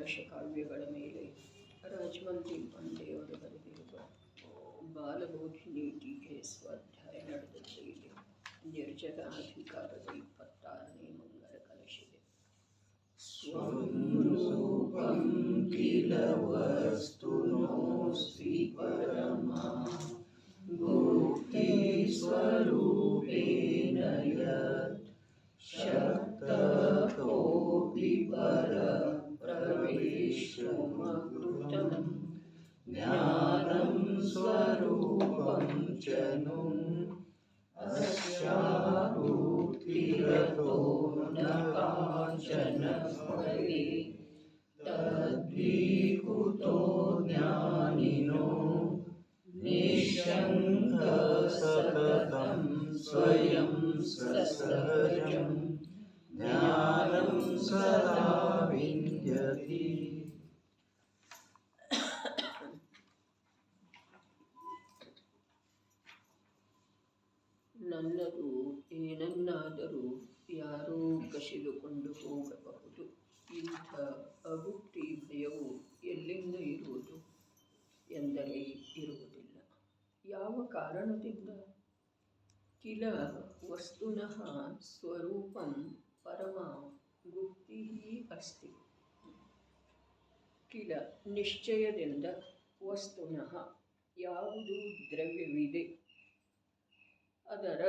ಆದರ್ಶಕಾವ್ಯಗಳ ಮೇಲೆ ರಾಜಮಂತ್ರಿ ಪಾಂಡೆಯವರು ಬರೆದಿರುವ ಬಾಲಬೋಧಿನಿ ಟೀಕೆ ಸ್ವಾಧ್ಯಾಯ ನಡೆದದ್ದು ಇದೆ. ನಿರ್ಜರ ಅಧಿಕಾರದ 26ನೇ ಮಂಗಲ ಕಲಶಿದೆ. ಸ್ವರೂಪಂ ಕಿಲ ವಸ್ತುನೋಸ್ತಿ ಪರಮಾ ಗುಪ್ತಿ ಸ್ವರೂಪೇಣ ಯತ್ ಶಕ್ತಕೋಪಿ ಪರ ಪ್ರವೇಶಮಕೃತಂ ಜ್ಞಾನಂ ಸ್ವರೂಪಂ ಚ ನು ಅಸ್ಯಾಗುಪ್ತಿರತೋ ನ ಕಾಂಚನ ಫಲೇ ತದ್ವಿಕುತೋ ಜ್ಞಾನಿನೋ ನಿಶಂಕ ಸತತಂ ಸ್ವಯಂ ಸಸಹಜಂ ಜ್ಞಾನಂ ಸದಾ ವಿಂದ್ಯತಿ. ನನ್ನದು ಏನನ್ನಾದರೂ ಯಾರೂ ಕಸಿದುಕೊಂಡು ಹೋಗಬಹುದು. ಇಂಥ ಅಗುಪ್ತಿ ಭಯವು ಎಲ್ಲಿಂದ ಇರುವುದು ಎಂದರೆ ಇರುವುದಿಲ್ಲ. ಯಾವ ಕಾರಣದಿಂದ? ಕಿಲ ವಸ್ತುನಃ ಸ್ವರೂಪಂ ಪರಮ ಗುಪ್ತಿ ಅಸ್ತಿ. ಕಿಲ ನಿಶ್ಚಯದಿಂದ ವಸ್ತುನಃ ಯಾವುದು ದ್ರವ್ಯವಿದೆ ಅದರ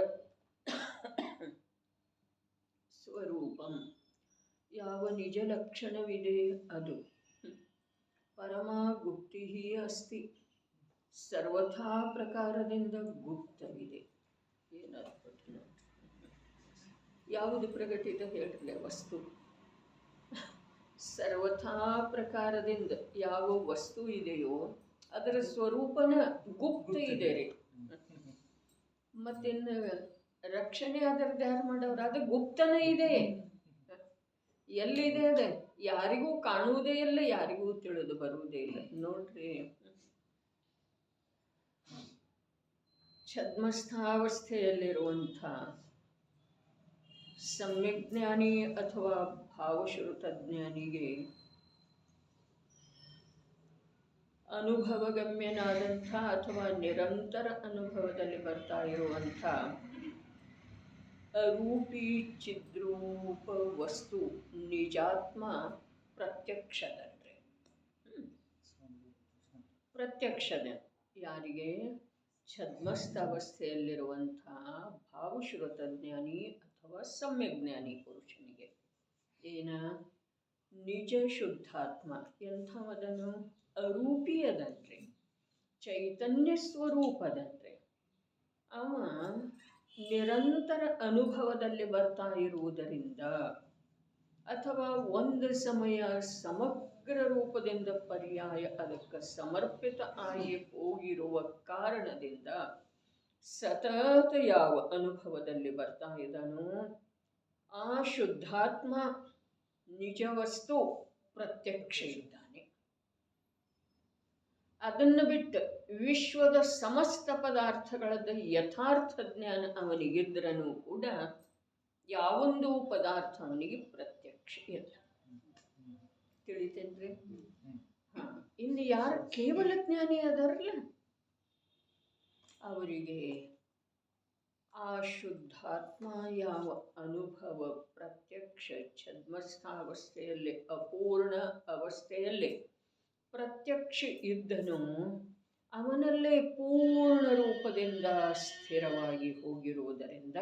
ಸ್ವರೂಪಂ ಯಾವ ನಿಜ ಲಕ್ಷಣವಿದೆ ಅದು ಪರಮಾ ಗುಪ್ತಿ ಅಸ್ತಿ ಸರ್ವಥಾ ಪ್ರಕಾರದಿಂದ ಗುಪ್ತವಿದೆ. ಏನಾಗ್ತದೆ? ಯಾವುದು ಪ್ರಕಟಿತ ಹೇಳಿರಲಿ ವಸ್ತು ಸರ್ವಥಾ ಪ್ರಕಾರದಿಂದ ಯಾವ ವಸ್ತು ಇದೆಯೋ ಅದರ ಸ್ವರೂಪನ ಗುಪ್ತ ಇದೆ ರೀ. ಮತ್ತಿನ್ನು ರಕ್ಷಣೆ ಅದರದ್ದು ಯಾರು ಮಾಡೋರು? ಅದು ಗುಪ್ತನೇ ಇದೆ. ಎಲ್ಲಿದೆ ಅದ? ಯಾರಿಗೂ ಕಾಣುವುದೇ ಇಲ್ಲ, ಯಾರಿಗೂ ತಿಳಿದು ಬರುವುದೇ ಇಲ್ಲ. ನೋಡ್ರಿ, ಛದ್ಮಸ್ಥಾವಸ್ಥೆಯಲ್ಲಿರುವಂಥ ಸಮ್ಯಜ್ಞಾನಿ ಅಥವಾ ಭಾವಶ್ರುತಜ್ಞಾನಿಗೆ ಅನುಭವಗಮ್ಯನಾದಂಥ ಅಥವಾ ನಿರಂತರ ಅನುಭವದಲ್ಲಿ ಬರ್ತಾ ಇರುವಂಥ ಅರೂಪಿ ಚಿದ್ರೂಪ ವಸ್ತು ನಿಜಾತ್ಮ ಪ್ರತ್ಯಕ್ಷದಲ್ರಿ. ಪ್ರತ್ಯಕ್ಷದ ಯಾರಿಗೆ? ಛದ್ಮಸ್ಥಾವಸ್ಥೆಯಲ್ಲಿರುವಂಥ ಭಾವಶ್ರುತಜ್ಞಾನಿ ಅಥವಾ ಸಮ್ಯಜ್ಞಾನಿ ಪುರುಷನಿಗೆ. ಏನ? ನಿಜ ಶುದ್ಧಾತ್ಮ ಎಂಥವದನು? ಅರೂಪಿ ಅದನ್ರಿ, ಚೈತನ್ಯ ಸ್ವರೂಪದನ್ರಿ. ಅವ ನಿರಂತರ ಅನುಭವದಲ್ಲಿ ಬರ್ತಾ ಇರುವುದರಿಂದ ಅಥವಾ ಒಂದು ಸಮಯ ಸಮಗ್ರ ರೂಪದಿಂದ ಪರ್ಯಾಯ ಅದಕ್ಕೆ ಸಮರ್ಪಿತ ಆಗಿ ಹೋಗಿರುವ ಕಾರಣದಿಂದ ಸತತ ಯಾವ ಅನುಭವದಲ್ಲಿ ಬರ್ತಾ ಇದ್ದಾನೋ ಆ ಶುದ್ಧಾತ್ಮ ನಿಜ ವಸ್ತು ಪ್ರತ್ಯಕ್ಷ ಇದ್ದಾನೆ. ಅದನ್ನು ಬಿಟ್ಟು ವಿಶ್ವದ ಸಮಸ್ತ ಪದಾರ್ಥಗಳದ್ದು ಯಥಾರ್ಥ ಜ್ಞಾನ ಅವನಿಗಿದ್ರೂ ಕೂಡ ಯಾವೊಂದು ಪದಾರ್ಥ ಅವನಿಗೆ ಪ್ರತ್ಯಕ್ಷ ಇಲ್ಲ. ತಿಳಿತೇನ್ರಿ? ಇನ್ನು ಯಾರು ಕೇವಲ ಜ್ಞಾನಿ ಅದಾರಲ್ಲ ಅವರಿಗೆ ಆ ಶುದ್ಧಾತ್ಮ ಯಾವ ಅನುಭವ ಪ್ರತ್ಯಕ್ಷ ಛದ್ಮಸ್ಥಾವಸ್ಥೆಯಲ್ಲಿ ಅಪೂರ್ಣ ಅವಸ್ಥೆಯಲ್ಲಿ ಪ್ರತ್ಯಕ್ಷ ಇದ್ದನು ಅವನಲ್ಲೇ ಪೂರ್ಣ ರೂಪದಿಂದ ಸ್ಥಿರವಾಗಿ ಹೋಗಿರುವುದರಿಂದ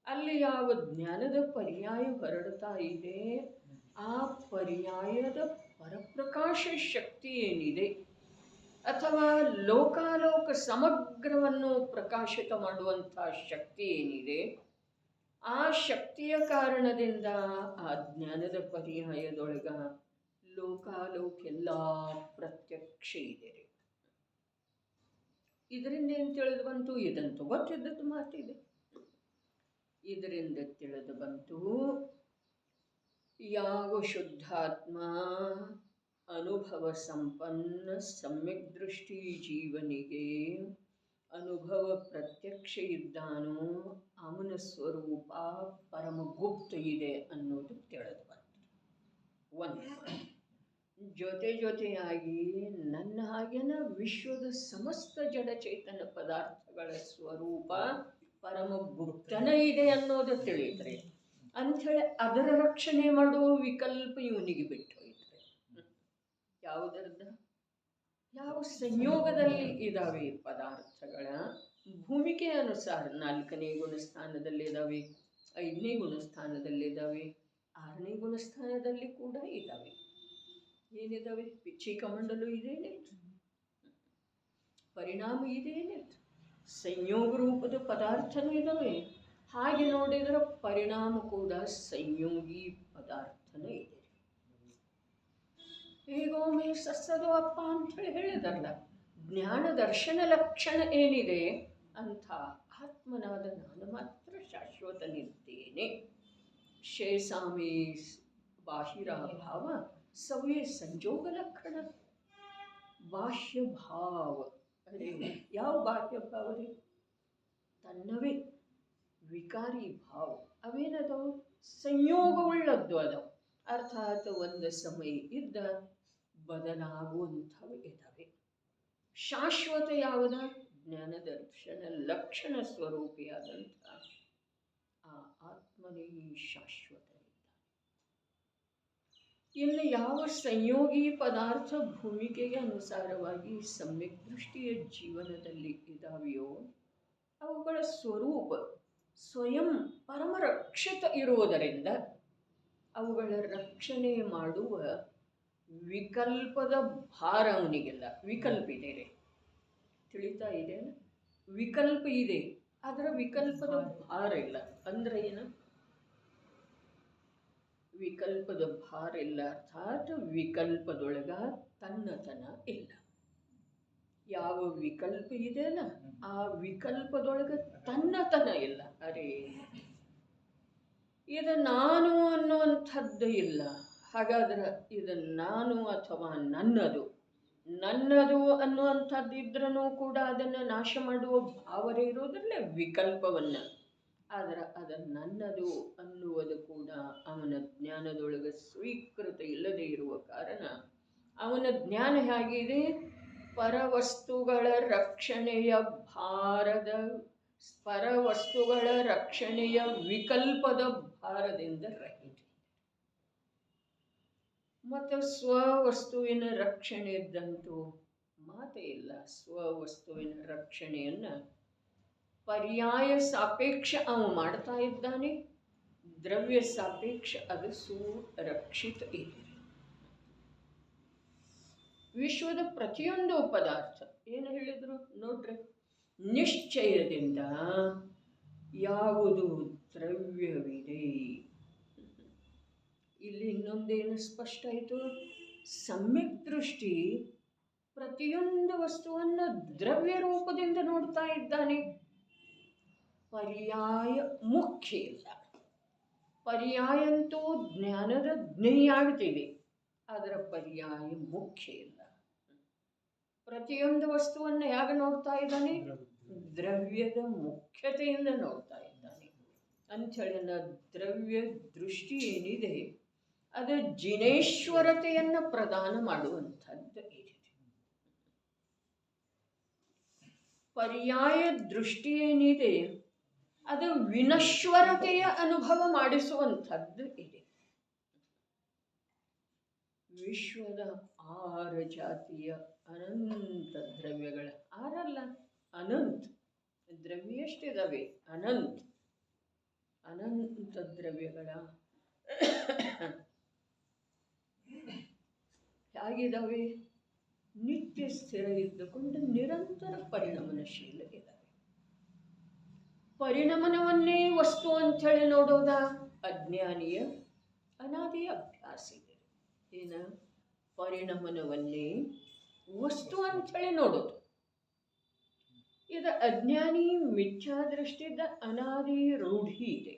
ಅಲ್ಲಿ ಯಾವ ಜ್ಞಾನದ ಪರ್ಯಾಯ ಹೊರಡ್ತಾ ಇದೆ ಆ ಪರ್ಯಾಯದ ಪರಪ್ರಕಾಶ ಶಕ್ತಿ ಏನಿದೆ ಅಥವಾ ಲೋಕಾಲೋಕ ಸಮಗ್ರವನ್ನು ಪ್ರಕಾಶಿತ ಮಾಡುವಂಥ ಶಕ್ತಿ ಏನಿದೆ ಆ ಶಕ್ತಿಯ ಕಾರಣದಿಂದ ಆ ಜ್ಞಾನದ ಪರ್ಯಾಯದೊಳಗ ಲೋಕಾಲೋಕೆಲ್ಲ ಪ್ರತ್ಯಕ್ಷ ಇದೆ. ಇದರಿಂದ ಏನು ತಿಳಿದು ಬಂತು? ಇದಂತೂ ಗೊತ್ತಿದ್ದದ್ದು ಮಾತಿದೆ. ಇದರಿಂದ ತಿಳಿದು ಬಂತು ಯಾವ ಶುದ್ಧಾತ್ಮ ಅನುಭವ ಸಂಪನ್ನ ಸಮ್ಯಕ್ ದೃಷ್ಟಿ ಜೀವನಿಗೆ ಅನುಭವ ಪ್ರತ್ಯಕ್ಷ ಇದ್ದಾನೋ ಅವನ ಸ್ವರೂಪ ಪರಮ ಗುಪ್ತ ಇದೆ ಅನ್ನೋದು ತಿಳಿದು ಬಂತು. ಒಂದು ಜೊತೆಯಾಗಿ ನನ್ನ ಹಾಗೆನ ವಿಶ್ವದ ಸಮಸ್ತ ಜಡ ಚೈತನ್ಯ ಪದಾರ್ಥಗಳ ಸ್ವರೂಪ ಪರಮ ಗುಪ್ತನ ಇದೆ ಅನ್ನೋದು ತಿಳಿದ್ರೆ ಅಂಥೇಳಿ ಅದರ ರಕ್ಷಣೆ ಮಾಡುವ ವಿಕಲ್ಪ ಇವನಿಗೆ ಬಿಟ್ಟು ಹೋಯ್ತಾರೆ. ಯಾವುದರದ ಯಾವ ಸಂಯೋಗದಲ್ಲಿ ಇದಾವೆ ಪದಾರ್ಥಗಳ ಭೂಮಿಕೆ ಅನುಸಾರ 4ನೇ ಗುಣಸ್ಥಾನದಲ್ಲಿದ್ದಾವೆ, 5ನೇ ಗುಣಸ್ಥಾನದಲ್ಲಿದ್ದಾವೆ, 6ನೇ ಗುಣಸ್ಥಾನದಲ್ಲಿ ಕೂಡ ಇದ್ದಾವೆ. ಏನಿದಾವೆ? ಪಿಚ್ಚಿಕಮಂಡಲು ಇದೇನಿತ್ತು, ಪರಿಣಾಮ ಇದೇನಿತ್ತು, ಸಂಯೋಗ ರೂಪದ ಪದಾರ್ಥನೂ ಇದ್ದಾವೆ. ಹಾಗೆ ನೋಡಿದರೆ ಪರಿಣಾಮ ಕೂಡ ಸಂಯೋಗಿ ಪದಾರ್ಥನೇ ಇದೆ. ಹೇಗೊಮ್ಮೆ ಸಸ್ಸದು ಅಪ್ಪ ಅಂಥೇಳಿ ಹೇಳಿದಾರಲ್ಲ, ಜ್ಞಾನ ದರ್ಶನ ಲಕ್ಷಣ ಏನಿದೆ ಅಂಥ ಆತ್ಮನಾದ ನಾನು ಮಾತ್ರ ಶಾಶ್ವತನಿದ್ದೇನೆ. ಶೇಷಾಮಿ ಬಾಹಿರಾಭಾವ ಸವೇ ಸಂಜೋಗ ಲಕ್ಷಣ. ಬಾಹ್ಯ ಭಾವ ಅರೆ ಯಾವ ಬಾಹ್ಯ ಭಾವ ರೀ? ತನ್ನವೇ ವಿಕಾರಿ ಭಾವ ಅವೇನದವು? ಸಂಯೋಗವುಳ್ಳದ್ದು ಅದವು. ಅರ್ಥಾತ್ ಒಂದು ಸಮಯ ಇದ್ದ ಬದಲಾಗುವಂಥವು ಇದ್ದಾವೆ. ಶಾಶ್ವತ ಯಾವುದ? ಜ್ಞಾನ ದರ್ಶನ ಲಕ್ಷಣ ಸ್ವರೂಪಿಯಾದಂಥ ಆ ಆತ್ಮನೇ ಶಾಶ್ವತ. ಇನ್ನು ಯಾವ ಸಂಯೋಗಿ ಪದಾರ್ಥ ಭೂಮಿಕೆಗೆ ಅನುಸಾರವಾಗಿ ಸಮ್ಯಕ್ ದೃಷ್ಟಿಯ ಜೀವನದಲ್ಲಿ ಇದ್ದಾವೆಯೋ ಅವುಗಳ ಸ್ವರೂಪ ಸ್ವಯಂ ಪರಮರಕ್ಷಿತ ಇರುವುದರಿಂದ ಅವುಗಳ ರಕ್ಷಣೆ ಮಾಡುವ ವಿಕಲ್ಪದ ಭಾರ ಅವನಿಗೆಲ್ಲ. ವಿಕಲ್ಪ ಇದೆ ರೀ, ತಿಳಿತಾ ಇದೆ, ವಿಕಲ್ಪ ಇದೆ, ಅದರ ವಿಕಲ್ಪದ ಭಾರ ಇಲ್ಲ. ಅಂದ್ರೆ ಏನು? ವಿಕಲ್ಪದ ಭಾರ ಇಲ್ಲ, ಅರ್ಥಾತ್ ವಿಕಲ್ಪದೊಳಗ ತನ್ನತನ ಇಲ್ಲ. ಯಾವ ವಿಕಲ್ಪ ಇದೆಯಲ್ಲ ಆ ವಿಕಲ್ಪದೊಳಗ ತನ್ನತನ ಇಲ್ಲ. ಅರೆ ಇದು ನಾನು ಅನ್ನುವಂಥದ್ದು ಇಲ್ಲ. ಹಾಗಾದ್ರೆ ಇದು ನಾನು ಅಥವಾ ನನ್ನದು ಅನ್ನುವಂಥದ್ದು ಇದ್ರೂ ಕೂಡ ಅದನ್ನು ನಾಶ ಮಾಡುವ ಭಾವನೆ ಇರೋದ್ರಲ್ಲೇ ವಿಕಲ್ಪವನ್ನು. ಆದರೆ ಅದು ನನ್ನದು ಅನ್ನುವುದು ಕೂಡ ಅವನ ಜ್ಞಾನದೊಳಗೆ ಸ್ವೀಕೃತ ಇಲ್ಲದೆ ಇರುವ ಕಾರಣ ಅವನ ಜ್ಞಾನ ಹೇಗಿದೆ? ಪರವಸ್ತುಗಳ ರಕ್ಷಣೆಯ ಭಾರದ, ಪರವಸ್ತುಗಳ ರಕ್ಷಣೆಯ ವಿಕಲ್ಪದ ಭಾರದಿಂದ ರಹಿತ. ಮತ್ತು ಸ್ವವಸ್ತುವಿನ ರಕ್ಷಣೆ ಇದ್ದಂತೂ ಮಾತೇ ಇಲ್ಲ. ಸ್ವವಸ್ತುವಿನ ರಕ್ಷಣೆಯನ್ನು ಪರ್ಯಾಯ ಸಾಪೇಕ್ಷ ಅವ ಮಾಡ್ತಾ ಇದ್ದಾನೆ, ದ್ರವ್ಯ ಸಾಪೇಕ್ಷ ಅದು ಸುರಕ್ಷಿತ ಇದೆ. ವಿಶ್ವದ ಪ್ರತಿಯೊಂದು ಪದಾರ್ಥ ಏನು ಹೇಳಿದ್ರು ನೋಡ್ರಿ, ನಿಶ್ಚಯದಿಂದ ಯಾವುದು ದ್ರವ್ಯವಿದೆ. ಇಲ್ಲಿ ಇನ್ನೊಂದೇನು ಸ್ಪಷ್ಟ ಆಯಿತು? ಸಮ್ಯಕ್ ದೃಷ್ಟಿ ಪ್ರತಿಯೊಂದು ವಸ್ತುವನ್ನು ದ್ರವ್ಯ ರೂಪದಿಂದ ನೋಡ್ತಾ ಇದ್ದಾನೆ. ಪರ್ಯಾಯ ಮುಖ್ಯ ಇಲ್ಲ. ಪರ್ಯಾಯ ಅಂತೂ ಜ್ಞಾನದ ಜ್ಞೇಯ ಆಗ್ತಿದೆ, ಅದರ ಪರ್ಯಾಯ ಮುಖ್ಯ ಇಲ್ಲ. ಪ್ರತಿಯೊಂದು ವಸ್ತುವನ್ನು ಹೇಗೆ ನೋಡ್ತಾ ಇದ್ದಾನೆ? ದ್ರವ್ಯದ ಮುಖ್ಯತೆಯಿಂದ ನೋಡ್ತಾ ಇದ್ದಾನೆ. ಅಂಥೇಳಿ ದ್ರವ್ಯ ದೃಷ್ಟಿ ಏನಿದೆ ಅದು ಜಿನೇಶ್ವರತೆಯನ್ನು ಪ್ರದಾನ ಮಾಡುವಂಥದ್ದು ಇದೆ. ಪರ್ಯಾಯ ದೃಷ್ಟಿ ಏನಿದೆ ಅದು ವಿನಶ್ವರತೆಯ ಅನುಭವ ಮಾಡಿಸುವಂಥದ್ದು ಇದೆ. ವಿಶ್ವದ 6 ಜಾತಿಯ ಅನಂತ ದ್ರವ್ಯಗಳ, 6 ಅಲ್ಲ ಅನಂತ ದ್ರವ್ಯ ಎಷ್ಟಿದಾವೆ? ಅನಂತ ದ್ರವ್ಯಗಳ ಹೇಗಿದ್ದಾವೆ? ನಿತ್ಯ ಸ್ಥಿರ ಇದ್ದುಕೊಂಡು ನಿರಂತರ ಪರಿಣಮನಶೀಲ ಇದ್ದಾವೆ. ಪರಿಣಮನವನ್ನೇ ವಸ್ತು ಅಂಥೇಳಿ ನೋಡೋದ ಅಜ್ಞಾನಿಯ ಅನಾದಿಯ ಅಭ್ಯಾಸ ಇದೆ. ಏನ? ಪರಿಣಮನವನ್ನೇ ವಸ್ತು ಅಂಥೇಳಿ ನೋಡೋದು. ಇದು ಅಜ್ಞಾನಿ ಮಿಥ್ಯಾದೃಷ್ಟಿದ ಅನಾದಿ ರೂಢಿ ಇದೆ.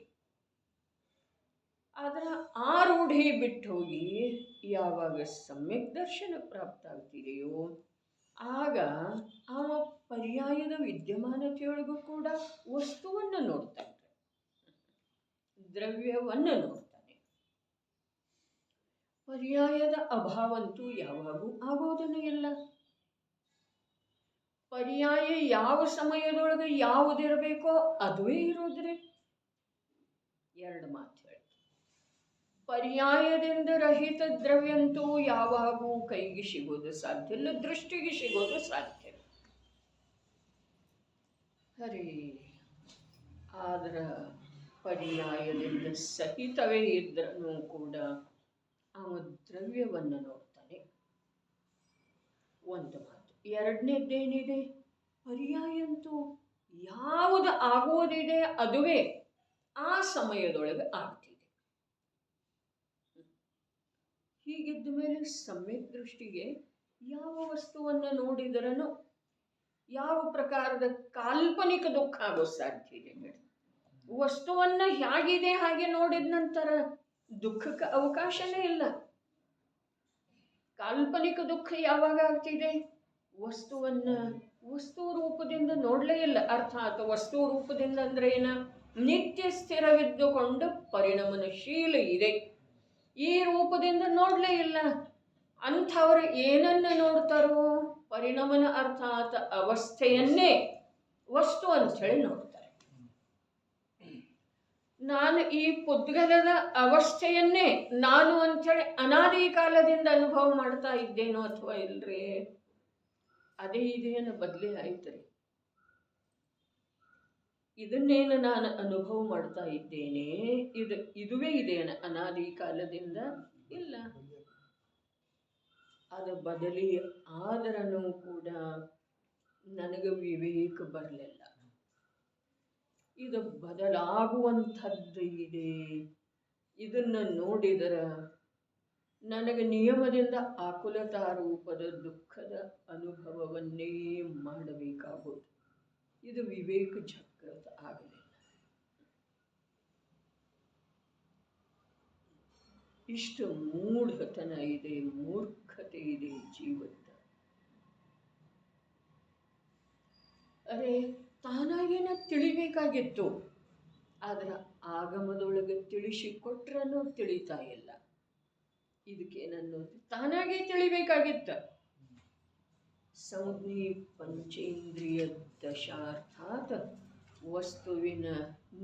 ಆದರೆ ಆ ರೂಢಿ ಬಿಟ್ಟು ಹೋಗಿ ಯಾವಾಗ ಸಮ್ಯಕ್ ದರ್ಶನ ಪ್ರಾಪ್ತ ಆಗ್ತಿದೆಯೋ ಆಗ ಆ ಪರ್ಯಾಯದ ವಿದ್ಯಮಾನತೆಯೊಳಗೂ ಕೂಡ ವಸ್ತುವನ್ನು ನೋಡ್ತಾನೆ, ದ್ರವ್ಯವನ್ನು ನೋಡ್ತಾನೆ. ಪರ್ಯಾಯದ ಅಭಾವಂತೂ ಯಾವಾಗೂ ಆಗೋದನ್ನು ಇಲ್ಲ. ಪರ್ಯಾಯ ಯಾವ ಸಮಯದೊಳಗೆ ಯಾವುದಿರಬೇಕೋ ಅದುವೇ ಇರೋದ್ರಿ. ಎರಡು ಮಾತು ಹೇಳಿ. ಪರ್ಯಾಯದಿಂದ ರಹಿತ ದ್ರವ್ಯಂತೂ ಯಾವಾಗೂ ಕೈಗೆ ಸಿಗೋದು ಸಾಧ್ಯ ಇಲ್ಲ, ದೃಷ್ಟಿಗೆ ಸಿಗೋದು ಸಾಧ್ಯ ಇಲ್ಲ. ಹರಿ ಆದ್ರ ಪರ್ಯಾಯದಿಂದ ಸಹಿತವೇ ಇದ್ರೂ ಕೂಡ ಅವ ದ್ರವ್ಯವನ್ನು ನೋಡ್ತಾನೆ. ಒಂದು ಮಾತು. ಎರಡನೇದ್ದೇನಿದೆ, ಪರ್ಯಾಯ ಅಂತೂ ಯಾವುದು ಆಗುವುದಿದೆ ಅದುವೇ ಆ ಸಮಯದೊಳಗೆ ಆಗ್ತಿದೆ. ಹೀಗಿದ್ದ ಮೇಲೆ ಸಮ್ಯಕ್ ದೃಷ್ಟಿಗೆ ಯಾವ ವಸ್ತುವನ್ನು ನೋಡಿದರನು ಯಾವ ಪ್ರಕಾರದ ಕಾಲ್ಪನಿಕ ದುಃಖ ಆಗೋ ಸಾಧ್ಯ ಇದೆ ಮೇಡಮ್. ವಸ್ತುವನ್ನ ಹೇಗಿದೆ ಹಾಗೆ ನೋಡಿದ ನಂತರ ದುಃಖಕ್ಕೆ ಅವಕಾಶನೇ ಇಲ್ಲ. ಕಾಲ್ಪನಿಕ ದುಃಖ ಯಾವಾಗ ಆಗ್ತಿದೆ, ವಸ್ತು ರೂಪದಿಂದ ನೋಡಲೇ ಇಲ್ಲ. ಅರ್ಥಾತ್ ವಸ್ತು ರೂಪದಿಂದ ಅಂದ್ರೆ ಏನ, ನಿತ್ಯ ಸ್ಥಿರವಿದ್ದುಕೊಂಡು ಪರಿಣಮನಶೀಲ ಇದೆ, ಈ ರೂಪದಿಂದ ನೋಡಲೇ ಇಲ್ಲ. ಅಂಥವ್ರು ಏನನ್ನ ನೋಡ್ತಾರೋ, ಪರಿಣಮನ ಅರ್ಥಾತ್ ಅವಸ್ಥೆಯನ್ನೇ ವಸ್ತು ಅಂಥೇಳಿ ನೋಡ್ತಾರೆ. ನಾನು ಈ ಪುದ್ಗಲದ ಅವಸ್ಥೆಯನ್ನೇ ನಾನು ಅಂಥೇಳಿ ಅನಾದಿ ಕಾಲದಿಂದ ಅನುಭವ ಮಾಡ್ತಾ ಇದ್ದೇನೋ ಅಥವಾ ಇಲ್ರಿ, ಅದೇ ಇದೇನು ಬದಲೇ ಆಯ್ತರಿ. ಇದನ್ನೇನು ನಾನು ಅನುಭವ ಮಾಡ್ತಾ ಇದ್ದೇನೆ, ಇದುವೇ ಇದೇನು ಅನಾದಿ ಕಾಲದಿಂದ ಇಲ್ಲ. ಅದು ಬದಲಿ ಆದರನೂ ಕೂಡ ನನಗೆ ವಿವೇಕ ಬರಲಿಲ್ಲ. ಇದು ಬದಲಾಗುವಂಥದ್ದು ಇದೆ, ಇದನ್ನು ನೋಡಿದರ ನನಗೆ ನಿಯಮದಿಂದ ಆಕುಲತಾ ರೂಪದ ದುಃಖದ ಅನುಭವವನ್ನೇ ಮಾಡಬೇಕಾಗುವುದು. ಇದು ವಿವೇಕ ಜಾಗೃತ ಆಗಲಿಲ್ಲ. ಇಷ್ಟು ಮೂಢತನ ಇದೆ, ಮೂರ್ಖತೆ ಇದೆ ಜೀವದ. ಅರೆ ತಾನಾಗೇನ ತಿಳಿಬೇಕಾಗಿತ್ತು, ಆದ್ರೆ ಆಗಮದೊಳಗೆ ತಿಳಿಸಿಕೊಟ್ರನೂ ತಿಳಿತಾ ಇಲ್ಲ. ಇದಕ್ಕೇನನ್ನೋದು ತಾನಾಗೇ ತಿಳಿಬೇಕಾಗಿತ್ತ. ಸಂಜ್ಞೆ ಪಂಚೇಂದ್ರಿಯ ದಶಾರ್ಥಾತ್ ವಸ್ತುವಿನ